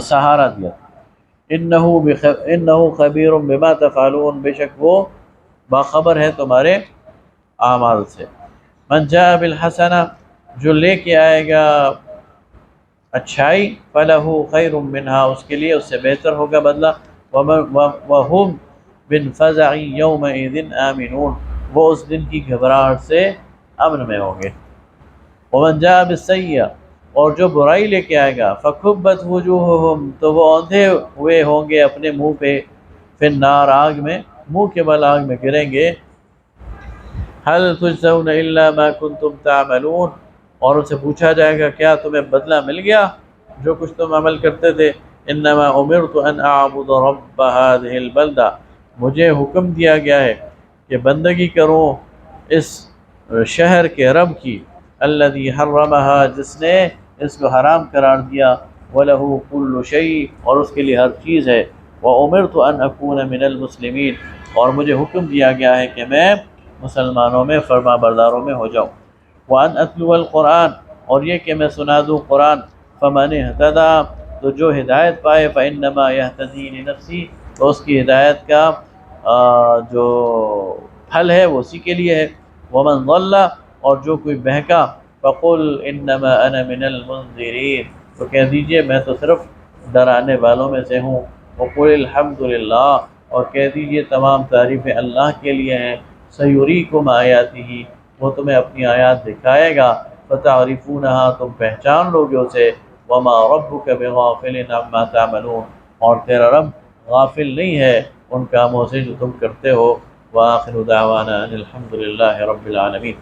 A: سہارا دیا. انہ خبیر بما تفعلون، بے شک وہ باخبر ہے تمہارے اعمال سے. من جاء بالحسنہ، جو لے کے آئے گا اچھائی، فلہ خیر منہا، اس کے لیے اس سے بہتر ہوگا بدلہ. وہم من فزع یومئذ آمنون، وہ اس دن کی گھبراہٹ سے امن میں ہوں گے. ومن جاء بالسیئہ، اور جو برائی لے کے آئے گا، فکبت وجوہہم، تو وہ اندھے ہوئے ہوں گے اپنے منہ پہ، فی النار، آگ میں، منہ کے بل آگ میں گریں گے. هل تجزون الا ما کنتم تعملون، اور ان سے پوچھا جائے گا کیا تمہیں بدلہ مل گیا جو کچھ تم عمل کرتے تھے. انما امرت ان اعبد رب هذه البلدہ، مجھے حکم دیا گیا ہے کہ بندگی کروں اس شہر کے رب کی، الذي حرمها، جس نے اس کو حرام قرار دیا، وله كل شيء، اور اس کے لیے ہر چیز ہے. وامرت ان اكون من المسلمین، اور مجھے حکم دیا گیا ہے کہ میں مسلمانوں میں فرما برداروں میں ہو جاؤں. وان اتلو القرآن، اور یہ کہ میں سنا دوں قرآن. فمن اهتدى، تو جو ہدایت پائے، فانما يهتدي لنفسه، تو اس کی ہدایت کا جو پھل ہے وہ اسی کے لیے ہے. ومن ضل، اور جو کوئی بہکا، فقل انما انا من المنذرین، تو کہہ دیجئے میں تو صرف ڈرانے والوں میں سے ہوں. وقل الحمد للہ، اور کہہ دیجئے تمام تعریفیں اللہ کے لیے ہیں. سیریکم آیاتہ، وہ تمہیں اپنی آیات دکھائے گا. فتعرفونہا، تم پہچان لو گے اسے. وما ربک بغافل عما تعملون، اور تیرا رب غافل نہیں ہے ان کاموں سے جو تم کرتے ہو. وآخر دعوانا ان الحمد للہ رب العالمین.